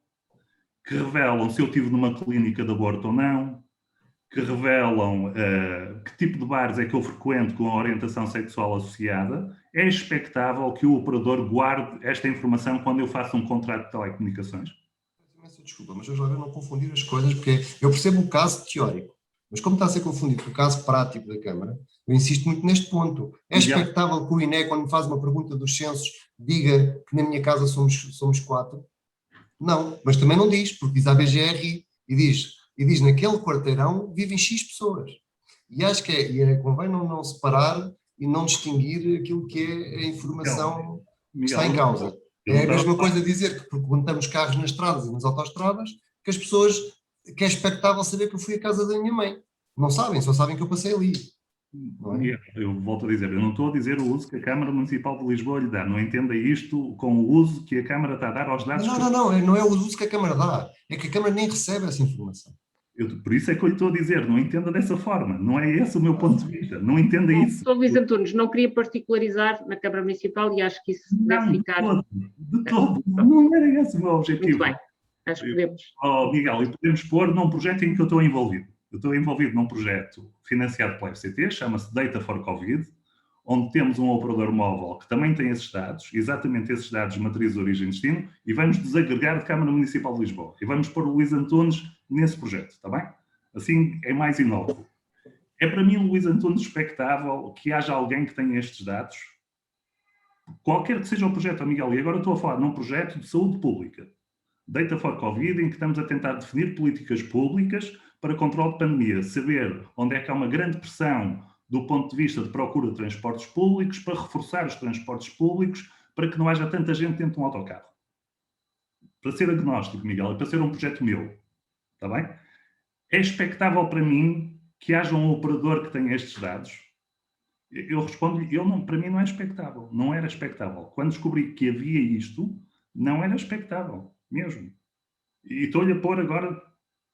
que revelam se eu estive numa clínica de aborto ou não, que revelam que tipo de bares é que eu frequento com a orientação sexual associada. É expectável que o operador guarde esta informação quando eu faço um contrato de telecomunicações? Desculpa, mas eu já não confundir as coisas, porque eu percebo o caso teórico, mas como está a ser confundido com o caso prático da Câmara, eu insisto muito neste ponto. É expectável que o INE, quando me faz uma pergunta dos censos, diga que na minha casa somos 4? Não, mas também não diz, porque diz a BGRI e diz naquele quarteirão vivem X pessoas. E acho que convém não separar e não distinguir aquilo que é a informação que está em causa. É a mesma coisa dizer que, porque quando temos carros nas estradas e nas autoestradas, que as pessoas, que é expectável saber que eu fui à casa da minha mãe. Não sabem, só sabem que eu passei ali. É? Eu volto a dizer, eu não estou a dizer o uso que a Câmara Municipal de Lisboa lhe dá. Não entenda isto com o uso que a Câmara está a dar aos dados. Não é o uso que a Câmara dá. É que a Câmara nem recebe essa informação. Por isso é que eu lhe estou a dizer, não entenda dessa forma, não é esse o meu ponto de vista, não entenda isso. Sr. Luís Antunes, não queria particularizar na Câmara Municipal e acho que isso deve ficar... De todo, não era esse o meu objetivo. Muito bem, acho que podemos... Miguel, e podemos pôr num projeto em que eu estou envolvido. Eu estou envolvido num projeto financiado pela FCT, chama-se Data for Covid, onde temos um operador móvel que também tem esses dados, exatamente esses dados de matriz, origem e destino, e vamos desagregar de Câmara Municipal de Lisboa. E vamos pôr o Luís Antunes nesse projeto, está bem? Assim é mais inócuo. É para mim, Luís Antunes, expectável que haja alguém que tenha estes dados? Qualquer que seja o projeto, Miguel, e agora estou a falar num projeto de saúde pública. Data for Covid, em que estamos a tentar definir políticas públicas para controle de pandemia, saber onde é que há uma grande pressão do ponto de vista de procura de transportes públicos, para reforçar os transportes públicos, para que não haja tanta gente dentro de um autocarro. Para ser agnóstico, Miguel, e para ser um projeto meu, está bem? É expectável para mim que haja um operador que tenha estes dados? Eu respondo-lhe, para mim não é expectável, não era expectável. Quando descobri que havia isto, não era expectável, mesmo. E estou-lhe a pôr agora,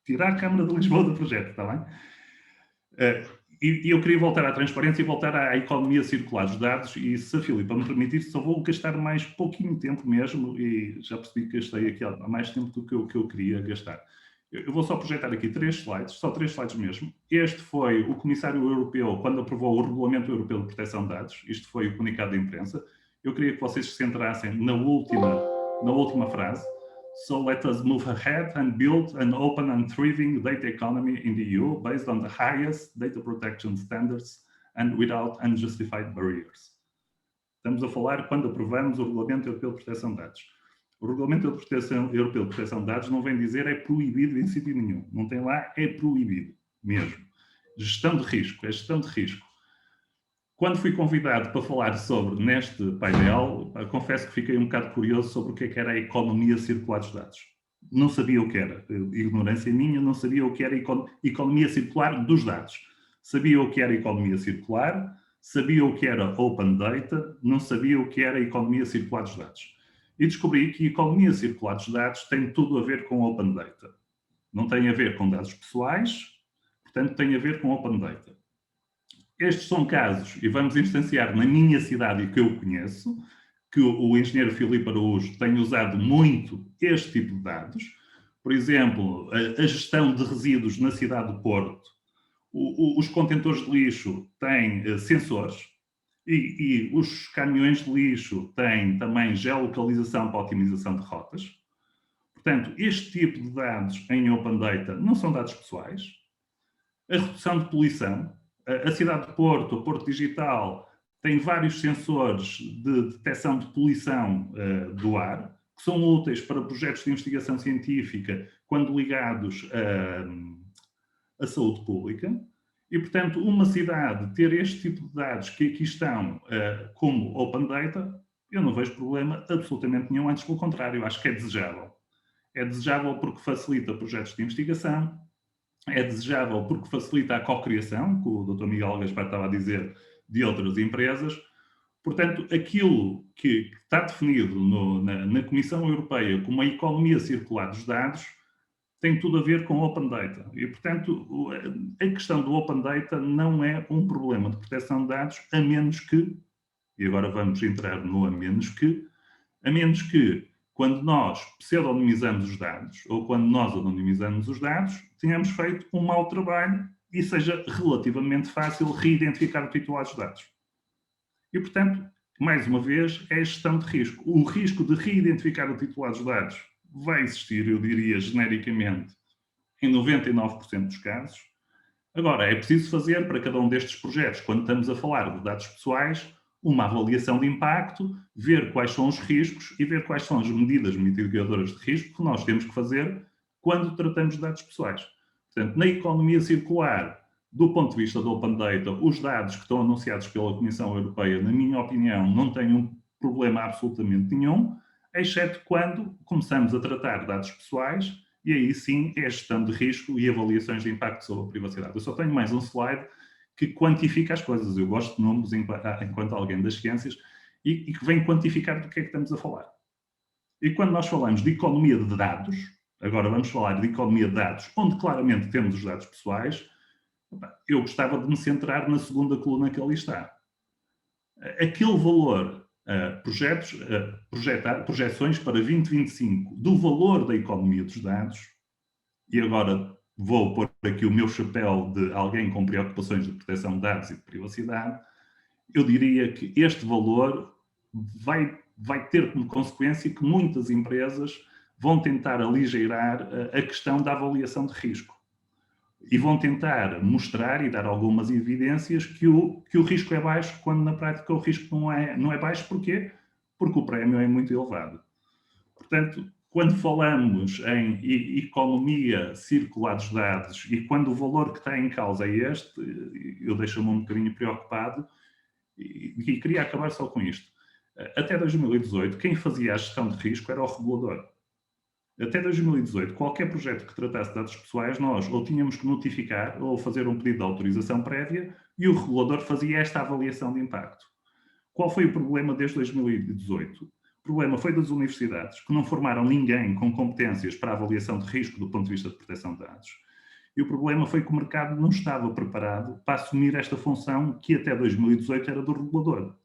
tirar a Câmara de Lisboa do projeto, está bem? E eu queria voltar à transparência e voltar à economia circular dos dados, e se a Filipa me permitir, só vou gastar mais pouquinho tempo mesmo, e já percebi que gastei aqui há mais tempo do que eu queria gastar. Eu vou só projetar aqui 3 slides, só 3 slides mesmo. Este foi o Comissário Europeu, quando aprovou o Regulamento Europeu de Proteção de Dados, isto foi o comunicado da imprensa. Eu queria que vocês se centrassem na última frase. So let us move ahead and build an open and thriving data economy in the EU based on the highest data protection standards and without unjustified barriers. Estamos a falar quando aprovamos o Regulamento Europeu de Proteção de Dados. O Regulamento Europeu de Proteção de Dados não vem dizer é proibido em sítio nenhum. Não tem lá, é proibido mesmo. Gestão de risco, é gestão de risco. Quando fui convidado para falar sobre neste painel, confesso que fiquei um bocado curioso sobre o que era a economia circular dos dados. Não sabia o que era. Ignorância minha, não sabia o que era economia circular dos dados. Sabia o que era economia circular, sabia o que era open data, não sabia o que era economia circular dos dados. E descobri que a economia circular dos dados tem tudo a ver com open data. Não tem a ver com dados pessoais, portanto tem a ver com open data. Estes são casos, e vamos instanciar na minha cidade e que eu conheço, que o engenheiro Filipe Araújo tem usado muito este tipo de dados. Por exemplo, a gestão de resíduos na cidade do Porto. Os contentores de lixo têm sensores e os caminhões de lixo têm também geolocalização para otimização de rotas. Portanto, este tipo de dados em Open Data não são dados pessoais. A redução de poluição. A cidade de Porto, o Porto Digital, tem vários sensores de detecção de poluição do ar, que são úteis para projetos de investigação científica quando ligados à saúde pública. E, portanto, uma cidade ter este tipo de dados que aqui estão como Open Data, eu não vejo problema absolutamente nenhum, antes pelo contrário, acho que é desejável. É desejável porque facilita projetos de investigação, é desejável porque facilita a cocriação, que o Dr. Miguel Gaspar estava a dizer, de outras empresas. Portanto, aquilo que está definido na Comissão Europeia como a economia circular dos dados tem tudo a ver com Open Data. E, portanto, a questão do Open Data não é um problema de proteção de dados, a menos que, e agora vamos entrar no a menos que, quando nós pseudonimizamos os dados, ou quando nós anonimizamos os dados, tenhamos feito um mau trabalho e seja relativamente fácil reidentificar o titular dos dados. E, portanto, mais uma vez, é a gestão de risco. O risco de reidentificar o titular dos dados vai existir, eu diria, genericamente, em 99% dos casos. Agora, é preciso fazer para cada um destes projetos, quando estamos a falar de dados pessoais, uma avaliação de impacto, ver quais são os riscos e ver quais são as medidas mitigadoras de risco que nós temos que fazer quando tratamos de dados pessoais. Portanto, na economia circular, do ponto de vista do Open Data, os dados que estão anunciados pela Comissão Europeia, na minha opinião, não têm um problema absolutamente nenhum, exceto quando começamos a tratar de dados pessoais, e aí sim é a gestão de risco e avaliações de impacto sobre a privacidade. Eu só tenho mais um slide que quantifica as coisas. Eu gosto de números enquanto alguém das ciências e que vem quantificar do que é que estamos a falar. E quando nós falamos de economia de dados, Agora vamos falar de economia de dados, onde claramente temos os dados pessoais. Eu gostava de me centrar na segunda coluna que ali está. Aquele valor, projeções para 2025 do valor da economia dos dados, e agora vou pôr aqui o meu chapéu de alguém com preocupações de proteção de dados e de privacidade, eu diria que este valor vai ter como consequência que muitas empresas vão tentar aligeirar a questão da avaliação de risco. E vão tentar mostrar e dar algumas evidências que o risco é baixo, quando na prática o risco não é baixo. Porquê? Porque o prémio é muito elevado. Portanto, quando falamos em economia circular dos dados e quando o valor que está em causa é este, eu deixo-me um bocadinho preocupado e queria acabar só com isto. Até 2018, quem fazia a gestão de risco era o regulador. Até 2018, qualquer projeto que tratasse de dados pessoais, nós ou tínhamos que notificar ou fazer um pedido de autorização prévia e o regulador fazia esta avaliação de impacto. Qual foi o problema desde 2018? O problema foi das universidades, que não formaram ninguém com competências para a avaliação de risco do ponto de vista de proteção de dados. E o problema foi que o mercado não estava preparado para assumir esta função que até 2018 era do regulador.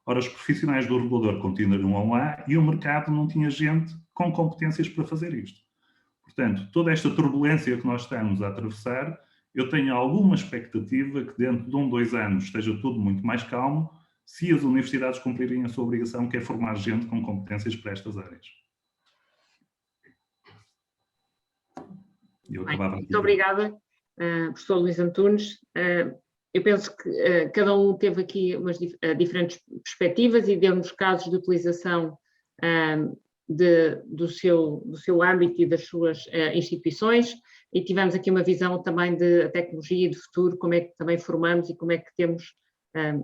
Ora, os profissionais do regulador continuam lá e o mercado não tinha gente com competências para fazer isto. Portanto, toda esta turbulência que nós estamos a atravessar, eu tenho alguma expectativa que dentro de 2 anos esteja tudo muito mais calmo, se as universidades cumprirem a sua obrigação, que é formar gente com competências para estas áreas. Muito obrigada, professor Luís Antunes. Eu penso que cada um teve aqui umas diferentes perspectivas e deu-nos casos de utilização do seu âmbito e das suas instituições, e tivemos aqui uma visão também de tecnologia e de futuro, como é que também formamos e como é que temos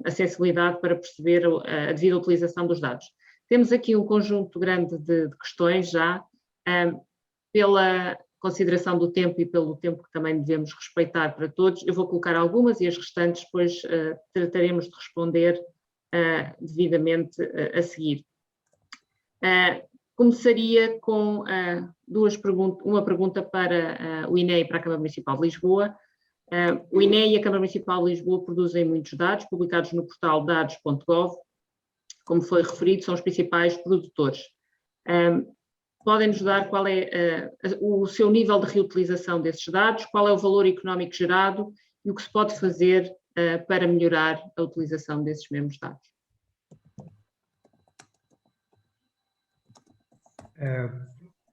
acessibilidade para perceber a devida utilização dos dados. Temos aqui um conjunto grande de questões já, pela consideração do tempo e pelo tempo que também devemos respeitar para todos. Eu vou colocar algumas e as restantes depois trataremos de responder devidamente a seguir. Começaria com uma pergunta para o INE e para a Câmara Municipal de Lisboa. O INE e a Câmara Municipal de Lisboa produzem muitos dados, publicados no portal dados.gov. Como foi referido, são os principais produtores. Podem-nos dar qual é o seu nível de reutilização desses dados, qual é o valor económico gerado e o que se pode fazer para melhorar a utilização desses mesmos dados?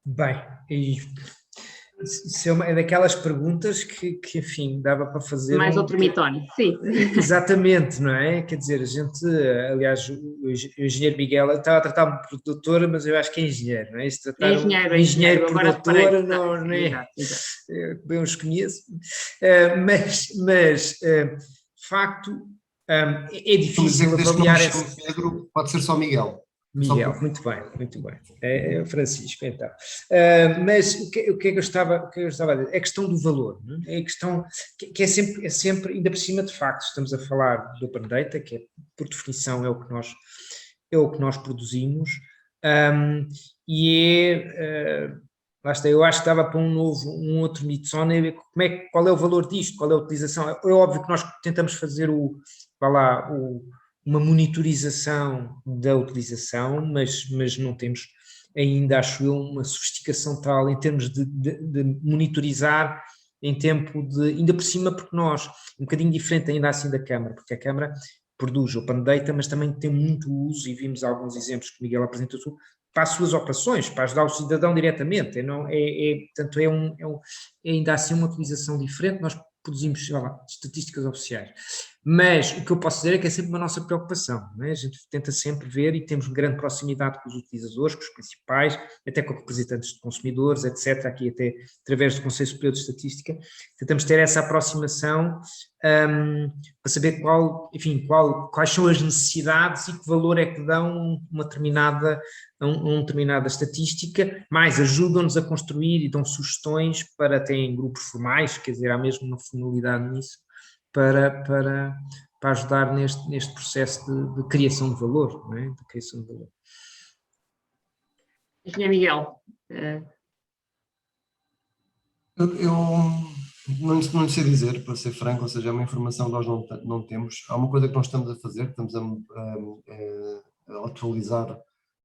Bem, isso é daquelas perguntas que, enfim, dava para fazer... Mais outro mitónio, sim. Exatamente, não é? Quer dizer, a gente, aliás, o engenheiro Miguel, estava a tratar-me por doutora, mas eu acho que é engenheiro, não é? Engenheiro por doutora, não é? Bem os conheço. Mas de facto, é difícil avaliar essa... Pedro, pode ser só Miguel. Miguel, muito bem, muito bem. É Francisco, então. Mas o que é que eu estava a dizer? É a questão do valor, não é? É a questão que é sempre, ainda por cima, de facto, estamos a falar do Open Data, que é, por definição, é o que nós produzimos, lá está, eu acho que estava para um outro mito-zona, qual é o valor disto, qual é a utilização. É óbvio que nós tentamos fazer uma monitorização da utilização, mas não temos ainda, acho eu, uma sofisticação tal em termos de monitorizar em tempo de, ainda por cima, porque nós, um bocadinho diferente ainda assim da Câmara, porque a Câmara produz Open Data, mas também tem muito uso, e vimos alguns exemplos que o Miguel apresentou, para as suas operações, para ajudar o cidadão diretamente, portanto é ainda assim uma utilização diferente. Nós produzimos, sei lá, estatísticas oficiais, mas o que eu posso dizer é que é sempre uma nossa preocupação, não é? A gente tenta sempre ver e temos grande proximidade com os utilizadores, com os principais, até com representantes de consumidores, etc., aqui até através do Conselho Superior de Estatística, tentamos ter essa aproximação para saber quais são as necessidades e que valor é que dão uma determinada estatística, mais ajudam-nos a construir e dão sugestões para até em grupos formais, quer dizer, há mesmo uma formalidade nisso, para ajudar neste processo de criação de valor, não é? De criação de valor. Engenheiro Miguel. Eu não sei dizer, para ser franco, ou seja, é uma informação que nós não temos. Há uma coisa que nós estamos a fazer, estamos a atualizar,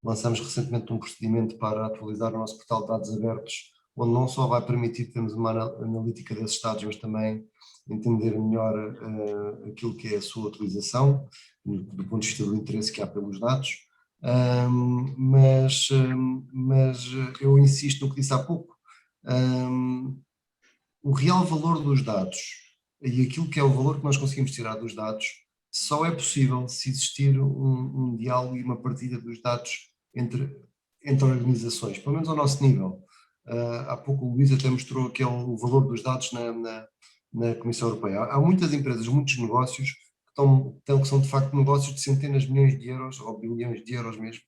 lançamos recentemente um procedimento para atualizar o nosso portal de dados abertos, onde não só vai permitir termos uma analítica desses dados, mas também entender melhor aquilo que é a sua utilização, do ponto de vista do interesse que há pelos dados. Mas eu insisto no que disse há pouco. O real valor dos dados e aquilo que é o valor que nós conseguimos tirar dos dados só é possível se existir um diálogo e uma partilha dos dados entre organizações, pelo menos ao nosso nível. Há pouco o Luís até mostrou o valor dos dados na Comissão Europeia. Há muitas empresas, muitos negócios que são de facto negócios de centenas de milhões de euros ou bilhões de euros mesmo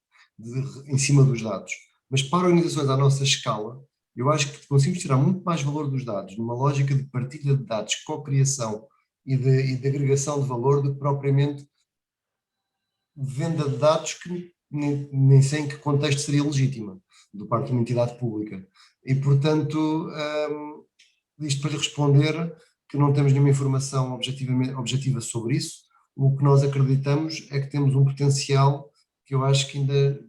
em cima dos dados. Mas para organizações à nossa escala, eu acho que conseguimos tirar muito mais valor dos dados numa lógica de partilha de dados, co-criação e de agregação de valor do que propriamente venda de dados que nem sei em que contexto seria legítima, do parte de uma entidade pública. E, portanto, isto para lhe responder que não temos nenhuma informação objetiva sobre isso. O que nós acreditamos é que temos um potencial que eu acho que ainda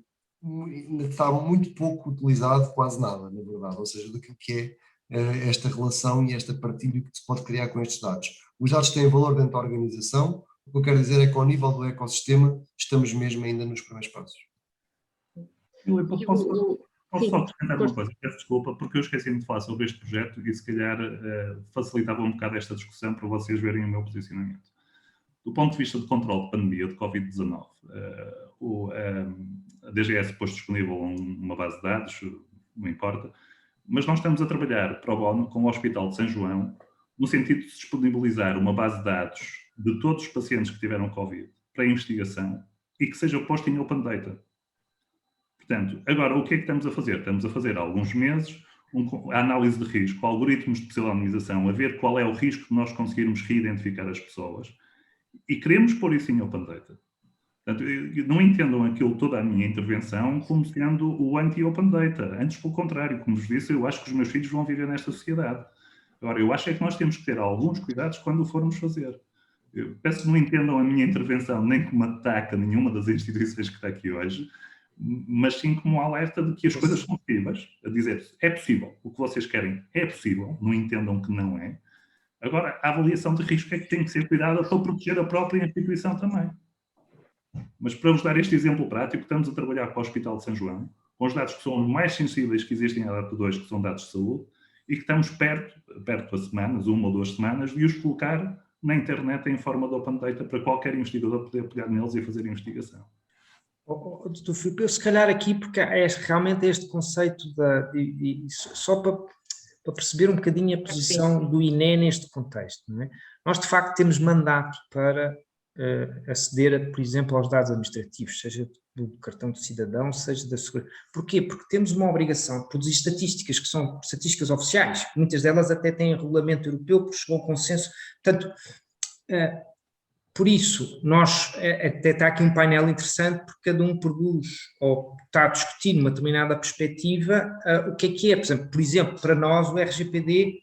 está muito pouco utilizado, quase nada, na verdade, ou seja, daquilo que é esta relação e esta partilha que se pode criar com estes dados. Os dados têm valor dentro da organização, o que eu quero dizer é que ao nível do ecossistema estamos mesmo ainda nos primeiros passos. Filipe, posso só acrescentar uma coisa? Peço desculpa, porque eu esqueci-me de falar sobre este projeto e se calhar facilitava um bocado esta discussão para vocês verem o meu posicionamento. Do ponto de vista de controle de pandemia de Covid-19, a DGS pôs disponível uma base de dados, não importa, mas nós estamos a trabalhar pro bono com o Hospital de São João, no sentido de disponibilizar uma base de dados de todos os pacientes que tiveram Covid para investigação e que seja posto em Open Data. Portanto, agora o que é que estamos a fazer? Estamos a fazer há alguns meses a análise de risco, algoritmos de pseudonimização, a ver qual é o risco de nós conseguirmos reidentificar as pessoas e queremos pôr isso em Open Data. Portanto, não entendam aquilo, toda a minha intervenção, como sendo o anti-Open Data. Antes, pelo contrário, como vos disse, eu acho que os meus filhos vão viver nesta sociedade. Agora, eu acho é que nós temos que ter alguns cuidados quando o formos fazer. Eu peço que não entendam a minha intervenção nem como ataque a nenhuma das instituições que está aqui hoje, mas sim como um alerta de que as coisas são possíveis, a dizer, é possível, o que vocês querem é possível, não entendam que não é. Agora, a avaliação de risco é que tem que ser cuidada para proteger a própria instituição também. Mas para vos dar este exemplo prático, estamos a trabalhar com o Hospital de São João, com os dados que são os mais sensíveis que existem à data de hoje, que são dados de saúde, e que estamos perto a semanas, 1 ou 2 semanas, de os colocar na internet em forma de Open Data para qualquer investigador poder pegar neles e fazer investigação. Doutor Filipe, eu se calhar aqui, porque é realmente este conceito, só para perceber um bocadinho a posição do INE neste contexto, não é? Nós de facto temos mandato para aceder, por exemplo, aos dados administrativos, seja do cartão de cidadão, seja da segurança. Porquê? Porque temos uma obrigação de produzir estatísticas que são estatísticas oficiais, muitas delas até têm regulamento europeu, porque chegou a consenso. Portanto, por isso, nós, até está aqui um painel interessante, porque cada um produz, ou está a discutir numa determinada perspectiva, o que é. Por exemplo, para nós o RGPD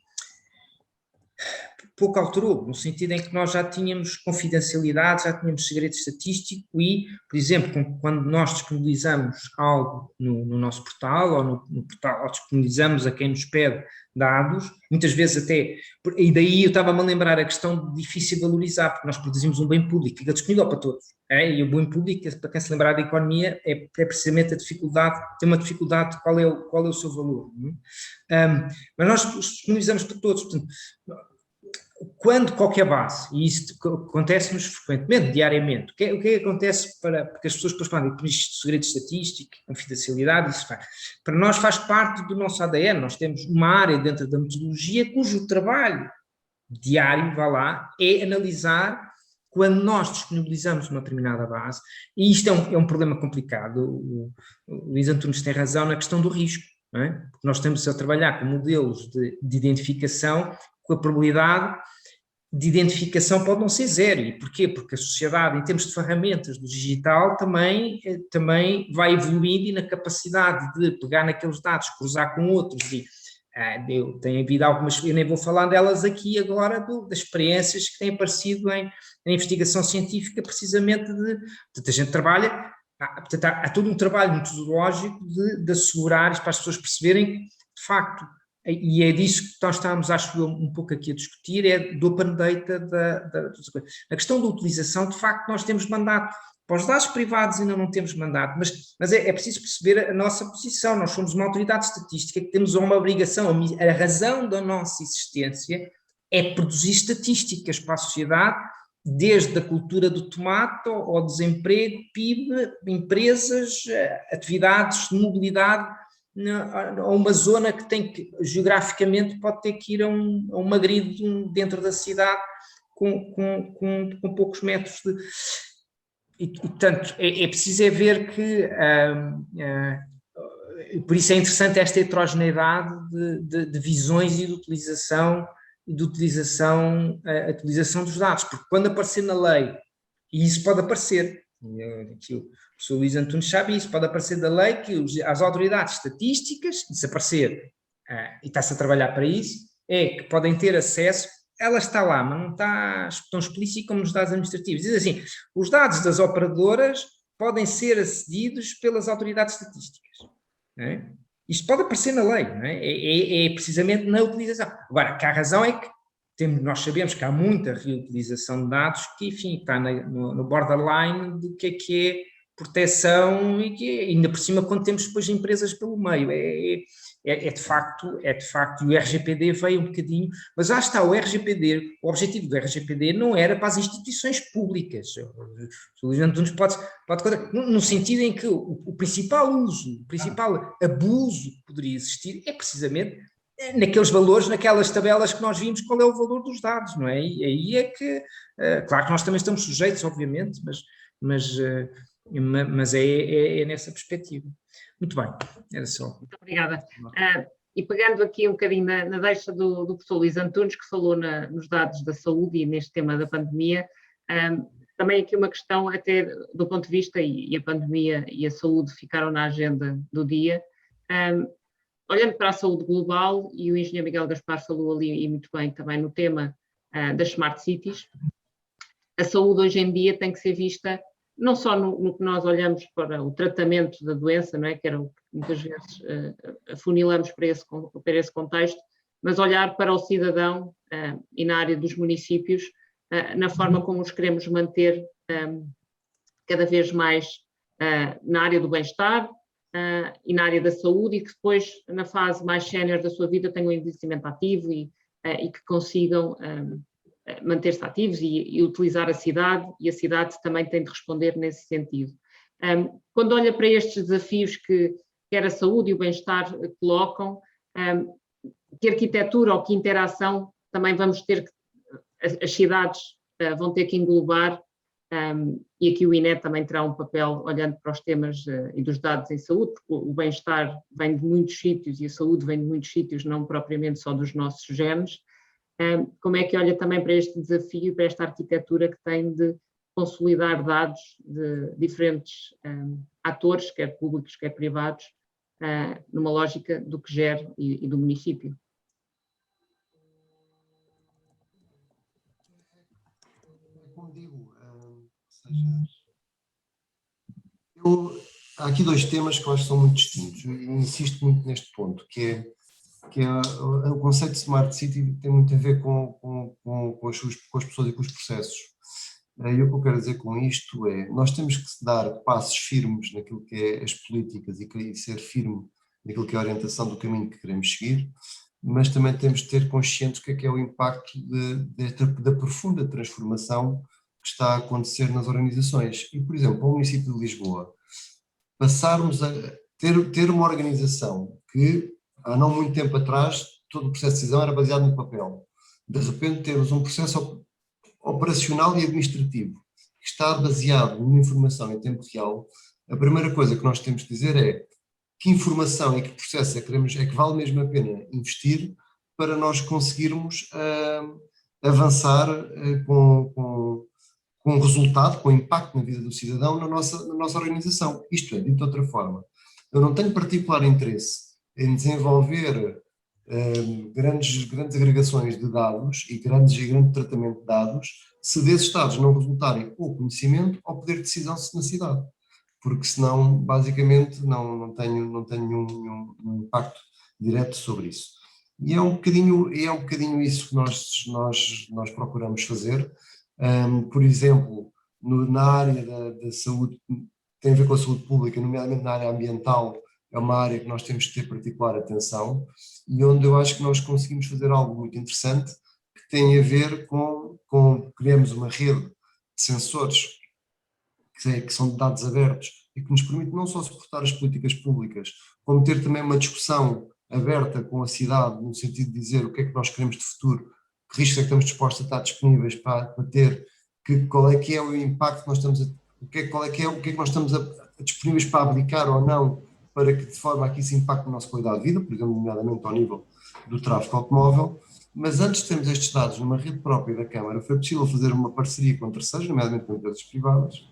pouco alterou, no sentido em que nós já tínhamos confidencialidade, já tínhamos segredo estatístico e, por exemplo, quando nós disponibilizamos algo no nosso portal ou no portal, ou disponibilizamos a quem nos pede dados, muitas vezes até, e daí eu estava-me a lembrar a questão de difícil valorizar, porque nós produzimos um bem público, fica disponível para todos, e o bem público, para quem se lembrar da economia, é precisamente a dificuldade, tem uma dificuldade de qual é o seu valor. Mas nós disponibilizamos para todos, portanto, quando qualquer base, e isso acontece-nos frequentemente, diariamente, o que é que acontece porque as pessoas depois falam de segredo estatístico, confidencialidade, isso faz. Para nós faz parte do nosso ADN, nós temos uma área dentro da metodologia cujo trabalho diário, é analisar quando nós disponibilizamos uma determinada base, e isto é um problema complicado, o Luís Antunes tem razão na questão do risco, não é? Porque nós estamos a trabalhar com modelos de identificação com a probabilidade de identificação pode não ser zero. E porquê? Porque a sociedade, em termos de ferramentas do digital, também vai evoluindo e na capacidade de pegar naqueles dados, cruzar com outros e Tem havido algumas, eu nem vou falar delas aqui agora, das experiências que têm aparecido em investigação científica, precisamente a gente trabalha, portanto, há todo um trabalho metodológico de assegurar isto para as pessoas perceberem que, de facto, e é disso que nós estamos, acho eu, um pouco aqui a discutir, é do Open Data, a questão da utilização, de facto, nós temos mandato. Para os dados privados ainda não temos mandato, mas é preciso perceber a nossa posição. Nós somos uma autoridade estatística que temos uma obrigação, a razão da nossa existência é produzir estatísticas para a sociedade, desde a cultura do tomate ao desemprego, PIB, empresas, atividades de mobilidade, a uma zona que tem que, geograficamente, pode ter que ir a uma grid dentro da cidade com poucos metros de... E, portanto, é preciso ver que, por isso é interessante esta heterogeneidade de visões e de utilização a utilização dos dados, porque quando aparecer na lei, e isso pode aparecer, aqui o professor Luís Antunes sabe isso, pode aparecer da lei que as autoridades estatísticas, se aparecer, e está-se a trabalhar para isso, é que podem ter acesso. Ela está lá, mas não está tão explícita como nos dados administrativos. Diz assim, os dados das operadoras podem ser acedidos pelas autoridades estatísticas. Não é? Isto pode aparecer na lei, não é? É precisamente na utilização. Agora, que a razão é que nós sabemos que há muita reutilização de dados que, enfim, está no borderline do que é proteção e que ainda por cima quando temos depois empresas pelo meio. De facto, e o RGPD veio um bocadinho, mas já está o RGPD, o objetivo do RGPD não era para as instituições públicas, o Luís Antunes pode no sentido em que o principal uso, o principal abuso que poderia existir é precisamente naqueles valores, naquelas tabelas que nós vimos qual é o valor dos dados, não é? E aí é que, claro que nós também estamos sujeitos, obviamente, mas é nessa perspectiva. Muito bem, era só. Muito obrigada. E pegando aqui um bocadinho na deixa do professor Luís Antunes, que falou nos dados da saúde e neste tema da pandemia, também aqui uma questão até do ponto de vista, e a pandemia e a saúde ficaram na agenda do dia, olhando para a saúde global, e o engenheiro Miguel Gaspar falou ali e muito bem também no tema das Smart Cities, a saúde hoje em dia tem que ser vista não só no que nós olhamos para o tratamento da doença, não é? Que era o que muitas vezes afunilamos para esse contexto, mas olhar para o cidadão e na área dos municípios, na forma como os queremos manter cada vez mais na área do bem-estar e na área da saúde, e que depois, na fase mais sénior da sua vida, tenham um envelhecimento ativo e que consigam manter-se ativos e utilizar a cidade, e a cidade também tem de responder nesse sentido. Quando olha para estes desafios que quer a saúde e o bem-estar colocam, que arquitetura ou que interação também vamos ter que, as cidades vão ter que englobar, e aqui o INE também terá um papel olhando para os temas e dos dados em saúde, porque o bem-estar vem de muitos sítios e a saúde vem de muitos sítios, não propriamente só dos nossos genes. Como é que olha também para este desafio, para esta arquitetura que tem de consolidar dados de diferentes atores, quer públicos, quer privados, numa lógica do que gera e do município? Como digo, há aqui dois temas que eu acho que são muito distintos, e insisto muito neste ponto, que é o conceito de Smart City tem muito a ver com as pessoas e com os processos. E o que eu quero dizer com isto é, nós temos que dar passos firmes naquilo que é as políticas e ser firme naquilo que é a orientação do caminho que queremos seguir, mas também temos de ter conscientes do que é o impacto da profunda transformação que está a acontecer nas organizações. E, por exemplo, o município de Lisboa, passarmos a ter uma organização que há não muito tempo atrás, todo o processo de decisão era baseado no papel. De repente temos um processo operacional e administrativo que está baseado numa informação em tempo real. A primeira coisa que nós temos que dizer é que informação e que processo é que vale mesmo a pena investir para nós conseguirmos avançar com resultado, com impacto na vida do cidadão na nossa organização. Isto é, dito de outra forma, eu não tenho particular interesse em desenvolver grandes agregações de dados e grande tratamento de dados, se desses dados não resultarem ou conhecimento ou poder de decisão na cidade, porque senão basicamente não tenho nenhum impacto direto sobre isso. E é um bocadinho isso que nós procuramos fazer. Por exemplo, na área da saúde, tem a ver com a saúde pública, nomeadamente na área ambiental, é uma área que nós temos que ter particular atenção e onde eu acho que nós conseguimos fazer algo muito interessante que tem a ver com criamos uma rede de sensores que são de dados abertos e que nos permite não só suportar as políticas públicas, como ter também uma discussão aberta com a cidade, no sentido de dizer o que é que nós queremos de futuro, que riscos é que estamos dispostos a estar disponíveis para ter, qual é que é o impacto que nós estamos o que é que nós estamos disponíveis para aplicar ou não, para que de forma a que isso impacte na nossa qualidade de vida, por exemplo, nomeadamente ao nível do tráfego automóvel. Mas antes de termos estes dados numa rede própria da Câmara, foi possível fazer uma parceria com terceiros, nomeadamente com empresas privadas,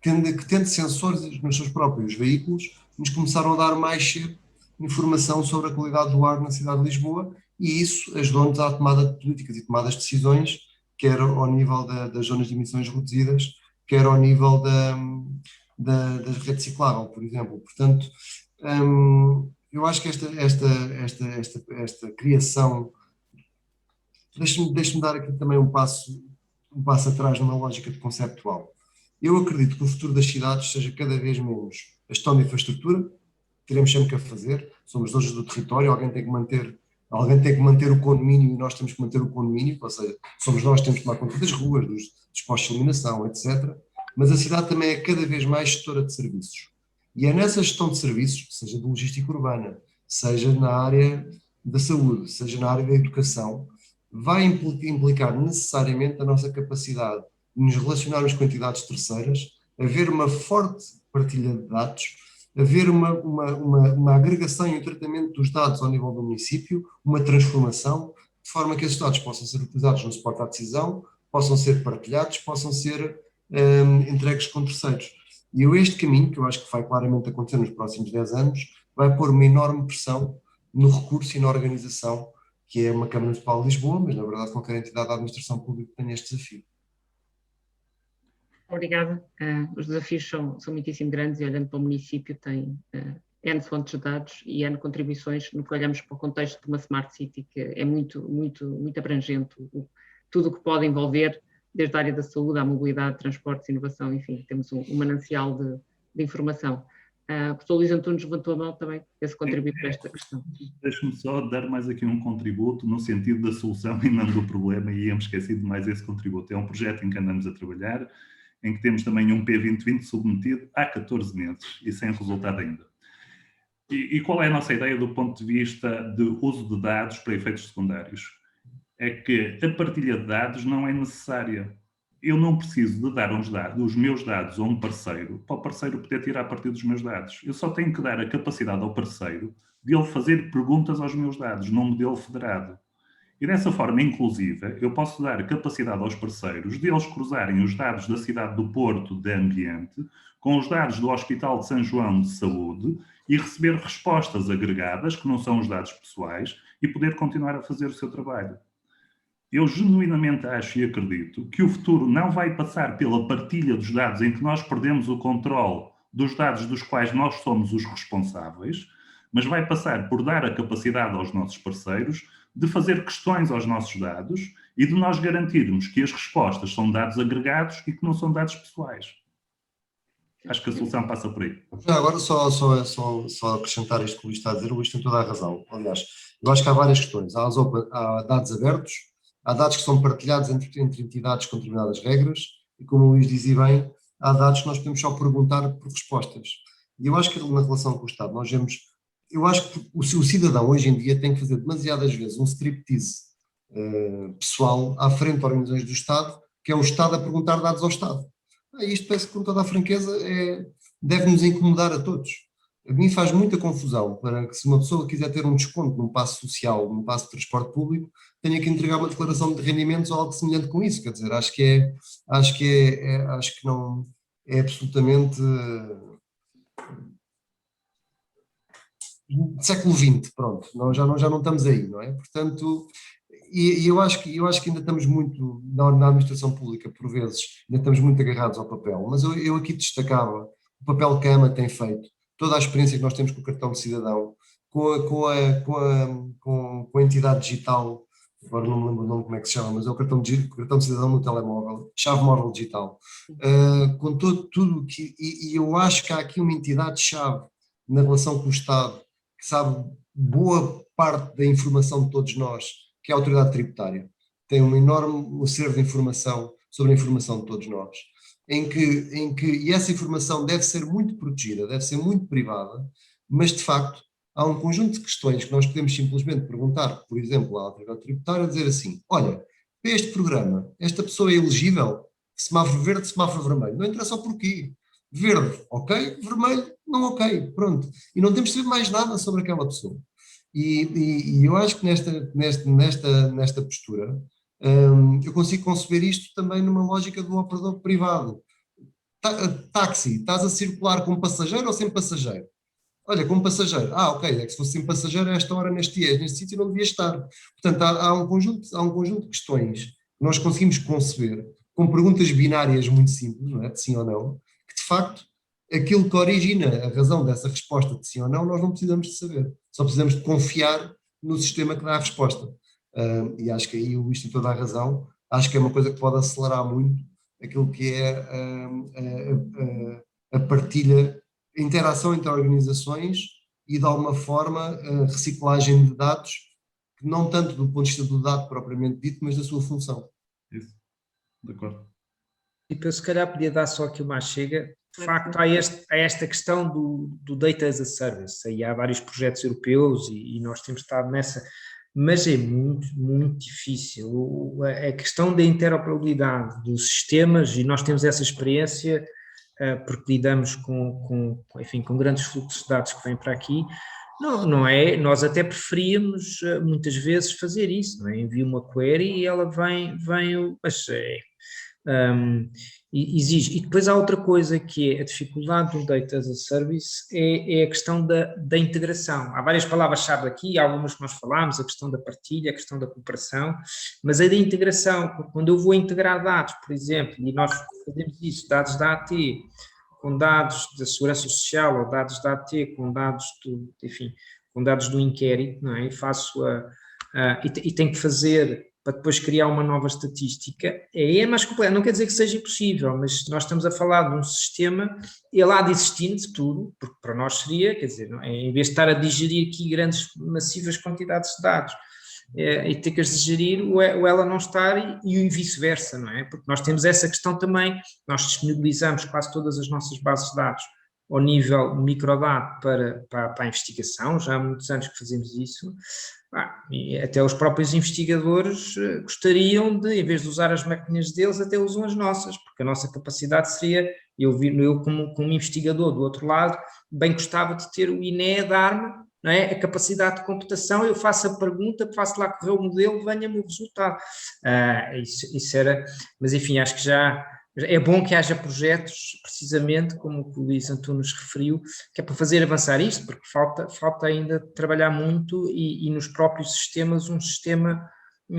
que tendo sensores nos seus próprios veículos, nos começaram a dar mais cedo informação sobre a qualidade do ar na cidade de Lisboa, e isso ajudou-nos à tomada de políticas e tomadas de decisões, quer ao nível das zonas de emissões reduzidas, quer ao nível da rede ciclável, por exemplo. Portanto, eu acho que esta criação, deixe-me dar aqui também um passo atrás numa lógica de conceptual. Eu acredito que o futuro das cidades seja cada vez menos a gestão de infraestrutura, teremos sempre que a fazer, somos donos do território, alguém tem que manter o condomínio e nós temos que manter o condomínio, ou seja, somos nós que temos que tomar conta das ruas, dos postos de iluminação, etc. Mas a cidade também é cada vez mais gestora de serviços. E é nessa gestão de serviços, seja de logística urbana, seja na área da saúde, seja na área da educação, vai implicar necessariamente a nossa capacidade de nos relacionarmos com entidades terceiras, haver uma forte partilha de dados, haver uma agregação e um tratamento dos dados ao nível do município, uma transformação, de forma que esses dados possam ser utilizados no suporte à decisão, possam ser partilhados, possam ser entregues com terceiros. E este caminho, que eu acho que vai claramente acontecer nos próximos 10 anos, vai pôr uma enorme pressão no recurso e na organização, que é uma Câmara Municipal de Lisboa, mas na verdade qualquer entidade da administração pública tem este desafio. Obrigada. Os desafios são muitíssimo grandes e olhando para o município tem N fontes de dados e N contribuições no que olhamos para o contexto de uma Smart City, que é muito abrangente, tudo o que pode envolver, desde a área da saúde à mobilidade, transportes, inovação, enfim, temos um manancial de informação. O professor Luís Antunes levantou a mão também, esse contribuir para esta questão. Deixe-me só dar mais aqui um contributo no sentido da solução e não do problema, e íamos esquecido mais esse contributo. É um projeto em que andamos a trabalhar, em que temos também um P2020 submetido há 14 meses e sem resultado ainda. E qual é a nossa ideia do ponto de vista de uso de dados para efeitos secundários? É que a partilha de dados não é necessária. Eu não preciso de dar os meus dados a um parceiro para o parceiro poder tirar partido dos meus dados. Eu só tenho que dar a capacidade ao parceiro de ele fazer perguntas aos meus dados, num modelo federado. E dessa forma, inclusive, eu posso dar capacidade aos parceiros de eles cruzarem os dados da cidade do Porto de ambiente com os dados do Hospital de São João de saúde e receber respostas agregadas, que não são os dados pessoais, e poder continuar a fazer o seu trabalho. Eu genuinamente acho e acredito que o futuro não vai passar pela partilha dos dados em que nós perdemos o controle dos dados dos quais nós somos os responsáveis, mas vai passar por dar a capacidade aos nossos parceiros de fazer questões aos nossos dados e de nós garantirmos que as respostas são dados agregados e que não são dados pessoais. Acho que a solução passa por aí. Agora só acrescentar isto que o Luís está a dizer, o Luís tem toda a razão. Aliás, eu acho que há várias questões. Há dados abertos, há dados que são partilhados entre entidades com determinadas regras e, como o Luís dizia bem, há dados que nós podemos só perguntar por respostas. E eu acho que na relação com o Estado nós vemos, eu acho que o cidadão hoje em dia tem que fazer demasiadas vezes um striptease pessoal à frente de organizações do Estado, que é o Estado a perguntar dados ao Estado. Isto parece que, com toda a franqueza, deve-nos incomodar a todos. A mim faz muita confusão para que, se uma pessoa quiser ter um desconto num passo social, num passo de transporte público, tenha que entregar uma declaração de rendimentos ou algo semelhante com isso. Quer dizer, acho que não é absolutamente século XX, pronto, já não estamos aí, não é? Portanto, e eu acho que ainda estamos muito, na administração pública, por vezes, ainda estamos muito agarrados ao papel, mas eu aqui destacava o papel que a AMA tem feito, toda a experiência que nós temos com o cartão de cidadão, com a entidade digital, agora não me lembro o nome como é que se chama, mas é o cartão de cidadão no telemóvel, chave móvel digital, com tudo que, e eu acho que há aqui uma entidade-chave na relação com o Estado, que sabe boa parte da informação de todos nós, que é a autoridade tributária. Tem um enorme acervo de informação sobre a informação de todos nós, e essa informação deve ser muito protegida, deve ser muito privada, mas de facto há um conjunto de questões que nós podemos simplesmente perguntar, por exemplo, à autoridade tributária, dizer assim, olha, para este programa, esta pessoa é elegível, semáforo verde, semáforo vermelho, não interessa o porquê. Verde, ok, vermelho, não ok, pronto. E não temos de saber mais nada sobre aquela pessoa. E eu acho que nesta postura eu consigo conceber isto também numa lógica do operador privado. Táxi, estás a circular com passageiro ou sem passageiro? Olha, como passageiro. Ok, é que se fosse sem passageiro a esta hora, neste sítio não devia estar. Portanto, há um conjunto de questões que nós conseguimos conceber com perguntas binárias muito simples, não é? De sim ou não, que de facto aquilo que origina a razão dessa resposta de sim ou não, nós não precisamos de saber. Só precisamos de confiar no sistema que dá a resposta. E acho que aí o Luís tem toda a razão. Acho que é uma coisa que pode acelerar muito aquilo que é a partilha, a interação entre organizações e de alguma forma a reciclagem de dados, não tanto do ponto de vista do dado propriamente dito, mas da sua função. Isso, de acordo. E eu se calhar podia dar só aqui uma chega. De facto, há esta questão do Data as a Service. Aí há vários projetos europeus e nós temos estado nessa, mas é muito, muito difícil. A questão da interoperabilidade dos sistemas, e nós temos essa experiência, porque lidamos com grandes fluxos de dados que vêm para aqui. Não é, nós até preferíamos muitas vezes fazer isso, não é? Envio uma query e ela vem mas exige. E depois há outra coisa que é a dificuldade do Data as a Service, é a questão da integração. Há várias palavras-chave aqui, algumas que nós falámos, a questão da partilha, a questão da cooperação, mas a da integração, quando eu vou integrar dados, por exemplo, e nós fazemos isso, dados da AT, com dados da Segurança Social, ou dados da AT com dados com dados do inquérito, não é? E faço e tenho que fazer para depois criar uma nova estatística, é mais complexo. Não quer dizer que seja impossível, mas nós estamos a falar de um sistema, ele há de existir de tudo, porque para nós seria, quer dizer, em vez de estar a digerir aqui grandes, massivas quantidades de dados, e ter que as digerir, ou ela não estar e vice-versa, não é? Porque nós temos essa questão também, nós disponibilizamos quase todas as nossas bases de dados ao nível microdado para a investigação, já há muitos anos que fazemos isso, e até os próprios investigadores gostariam de, em vez de usar as máquinas deles, até usam as nossas, porque a nossa capacidade seria, eu como investigador do outro lado, bem gostava de ter o INE dar-me, não é? A capacidade de computação, eu faço a pergunta, faço lá correr o modelo, venha-me o resultado. Isso era, mas enfim, acho que já é bom que haja projetos, precisamente como o Luís Antunes referiu, que é para fazer avançar isto, porque falta ainda trabalhar muito e nos próprios sistemas, um sistema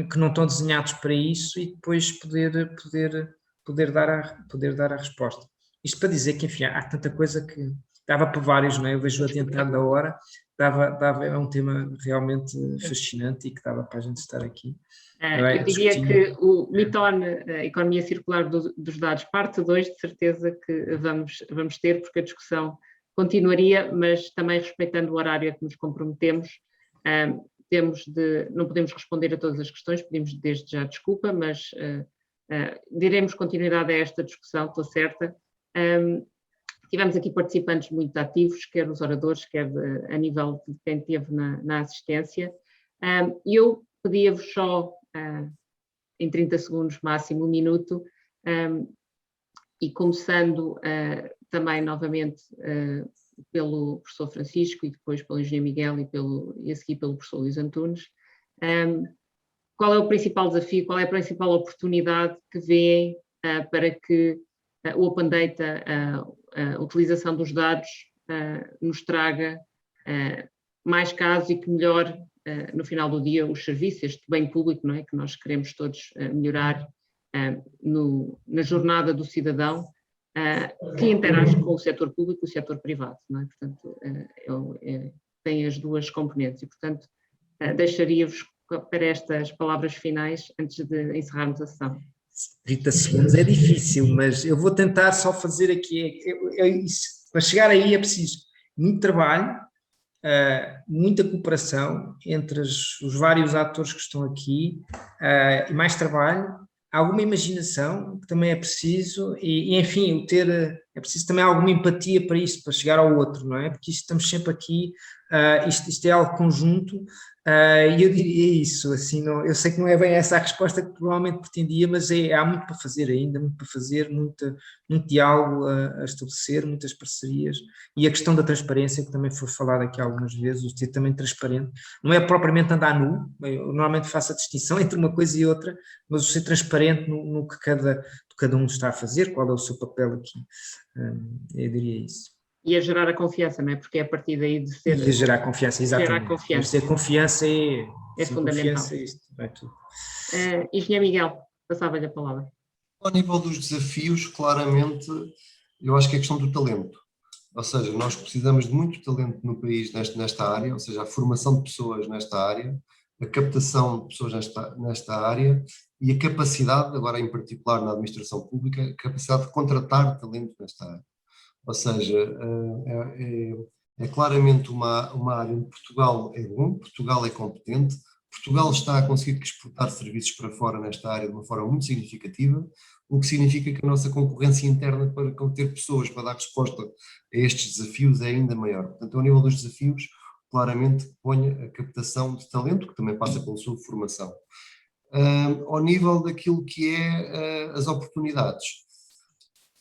que não estão desenhados para isso e depois poder dar a resposta. Isto para dizer que, enfim, há tanta coisa que dava para vários, não é? Eu vejo adiantado da hora, é um tema realmente fascinante e que dava para a gente estar aqui. Eu diria que o MITON, a Economia Circular dos Dados, parte 2, de certeza que vamos ter, porque a discussão continuaria, mas também respeitando o horário a que nos comprometemos, não podemos responder a todas as questões, pedimos desde já desculpa, mas daremos continuidade a esta discussão, estou certa. Tivemos aqui participantes muito ativos, quer os oradores, quer a nível de quem esteve na assistência. Eu pedia-vos só, em 30 segundos, máximo 1 minuto, e começando também novamente pelo professor Francisco e depois pelo engenheiro Miguel e a seguir pelo professor Luís Antunes, qual é o principal desafio, qual é a principal oportunidade que vêem para que o Open Data, a utilização dos dados, nos traga mais casos e que melhore, no final do dia, os serviços, este bem público, não é? Que nós queremos todos melhorar na jornada do cidadão, que interage com o setor público e o setor privado, não é? Portanto, tem as duas componentes e, portanto, deixaria-vos para estas palavras finais antes de encerrarmos a sessão. 30 segundos é difícil, mas eu vou tentar só fazer aqui, para chegar aí é preciso muito trabalho, muita cooperação entre os vários atores que estão aqui, e mais trabalho, alguma imaginação que também é preciso, e enfim, é preciso também alguma empatia para isso, para chegar ao outro, não é? Porque estamos sempre aqui, isto é algo conjunto, e eu diria isso, assim, não, eu sei que não é bem essa a resposta que provavelmente pretendia, mas há muito para fazer ainda, muito para fazer, muito diálogo a estabelecer, muitas parcerias, e a questão da transparência, que também foi falada aqui algumas vezes, o ser também transparente, não é propriamente andar nu, eu normalmente faço a distinção entre uma coisa e outra, mas o ser transparente no que cada um está a fazer, qual é o seu papel aqui, eu diria isso. E a gerar a confiança, não é? Porque é a partir daí de ser... E a gerar confiança, exatamente. Gerar confiança. Ter confiança é fundamental. Confiança, isto vai tudo. Engenheiro Miguel, passava-lhe a palavra. Ao nível dos desafios, claramente, eu acho que é a questão do talento. Ou seja, nós precisamos de muito talento no país nesta área, ou seja, a formação de pessoas nesta área, a captação de pessoas nesta área e a capacidade, agora em particular na administração pública, a capacidade de contratar talento nesta área. Ou seja, é claramente uma área onde Portugal é bom, Portugal é competente, Portugal está a conseguir exportar serviços para fora nesta área de uma forma muito significativa, o que significa que a nossa concorrência interna para ter pessoas para dar resposta a estes desafios é ainda maior. Portanto, ao nível dos desafios, claramente põe a captação de talento, que também passa pela sua formação. Ao nível daquilo que é as oportunidades,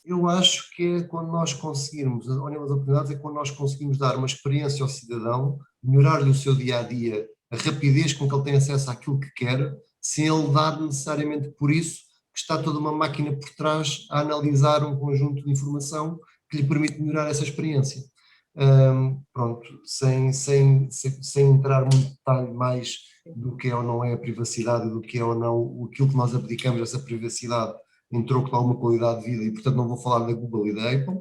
eu acho que é quando nós conseguirmos, ao nível das oportunidades, é quando nós conseguimos dar uma experiência ao cidadão, melhorar-lhe o seu dia-a-dia, a rapidez com que ele tem acesso àquilo que quer, sem ele dar necessariamente por isso que está toda uma máquina por trás a analisar um conjunto de informação que lhe permite melhorar essa experiência. Pronto, sem entrar muito detalhe mais do que é ou não é a privacidade, do que é ou não aquilo que nós abdicamos dessa privacidade em troco de alguma qualidade de vida, e portanto não vou falar da Google e da Apple,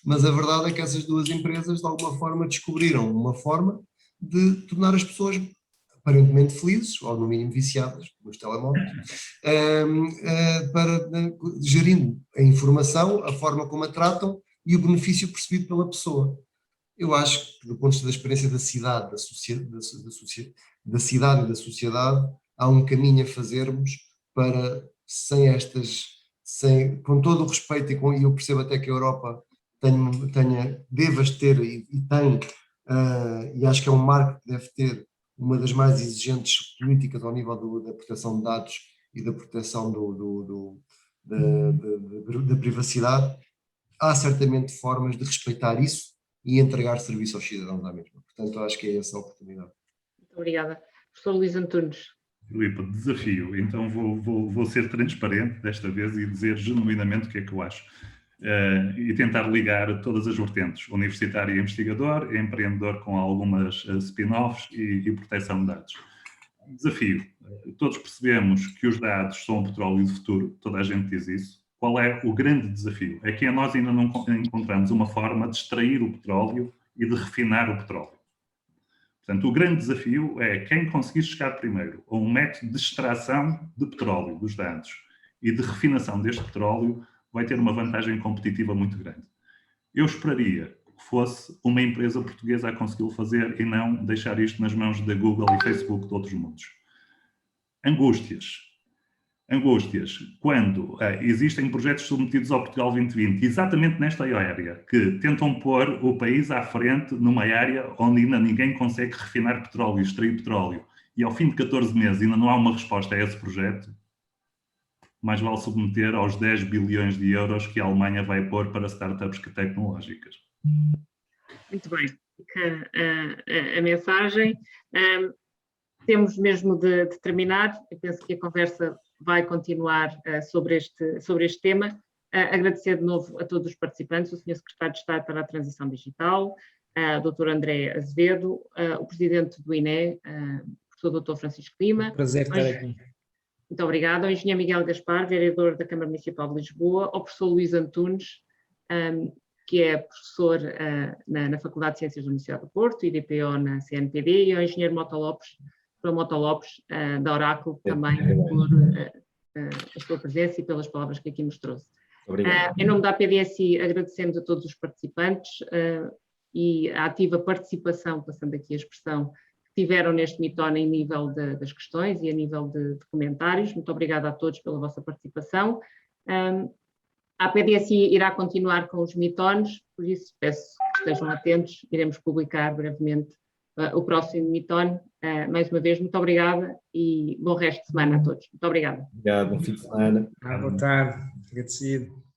mas a verdade é que essas duas empresas de alguma forma descobriram uma forma de tornar as pessoas aparentemente felizes, ou no mínimo viciadas nos telemóveis, gerindo a informação, a forma como a tratam e o benefício percebido pela pessoa. Eu acho que do ponto de vista da experiência da cidade, da cidade e da sociedade, há um caminho a fazermos para, com todo o respeito, e eu percebo até que a Europa deva ter e tem, e acho que é um marco que deve ter, uma das mais exigentes políticas ao nível da proteção de dados e da proteção da privacidade. Há certamente formas de respeitar isso e entregar serviço aos cidadãos à mesma. Portanto, acho que é essa a oportunidade. Muito obrigada. Professor Luís Antunes. Filipe, desafio. Então vou ser transparente desta vez e dizer genuinamente o que é que eu acho. E tentar ligar todas as vertentes, universitário e investigador, empreendedor com algumas spin-offs e proteção de dados. Desafio. Todos percebemos que os dados são o petróleo do futuro, toda a gente diz isso. Qual é o grande desafio? É que nós ainda não encontramos uma forma de extrair o petróleo e de refinar o petróleo. Portanto, o grande desafio é quem conseguir chegar primeiro a um método de extração de petróleo dos dados e de refinação deste petróleo vai ter uma vantagem competitiva muito grande. Eu esperaria que fosse uma empresa portuguesa a consegui-lo fazer e não deixar isto nas mãos da Google e Facebook de outros mundos. Angústias. Quando existem projetos submetidos ao Portugal 2020, exatamente nesta área, que tentam pôr o país à frente numa área onde ainda ninguém consegue refinar petróleo, extrair petróleo, e ao fim de 14 meses ainda não há uma resposta a esse projeto, mais vale submeter aos 10 bilhões de euros que a Alemanha vai pôr para startups tecnológicas. Muito bem. A mensagem. Temos mesmo de terminar. Eu penso que a conversa vai continuar sobre este tema. Agradecer de novo a todos os participantes, o Sr. Secretário de Estado para a Transição Digital, Dr. André Azevedo, o Presidente do INE, professor Dr. Francisco Lima. Prazer estar aqui. Muito obrigada. Ao Engenheiro Miguel Gaspar, vereador da Câmara Municipal de Lisboa, ao professor Luís Antunes, que é professor na Faculdade de Ciências da Universidade do Porto e DPO na CNPD, e ao Engenheiro Mota Lopes, da Oráculo, também por a sua presença e pelas palavras que aqui nos trouxe. Em nome da APDSI, agradecemos a todos os participantes e a ativa participação, passando aqui a expressão, que tiveram neste Meeton em nível das questões e a nível de comentários. Muito obrigada a todos pela vossa participação. A APDSI irá continuar com os Meetons, por isso peço que estejam atentos, iremos publicar brevemente o próximo Meeton. Mais uma vez, muito obrigada e bom resto de semana a todos. Muito obrigada. Obrigado, bom fim de semana. Boa tarde, agradecido.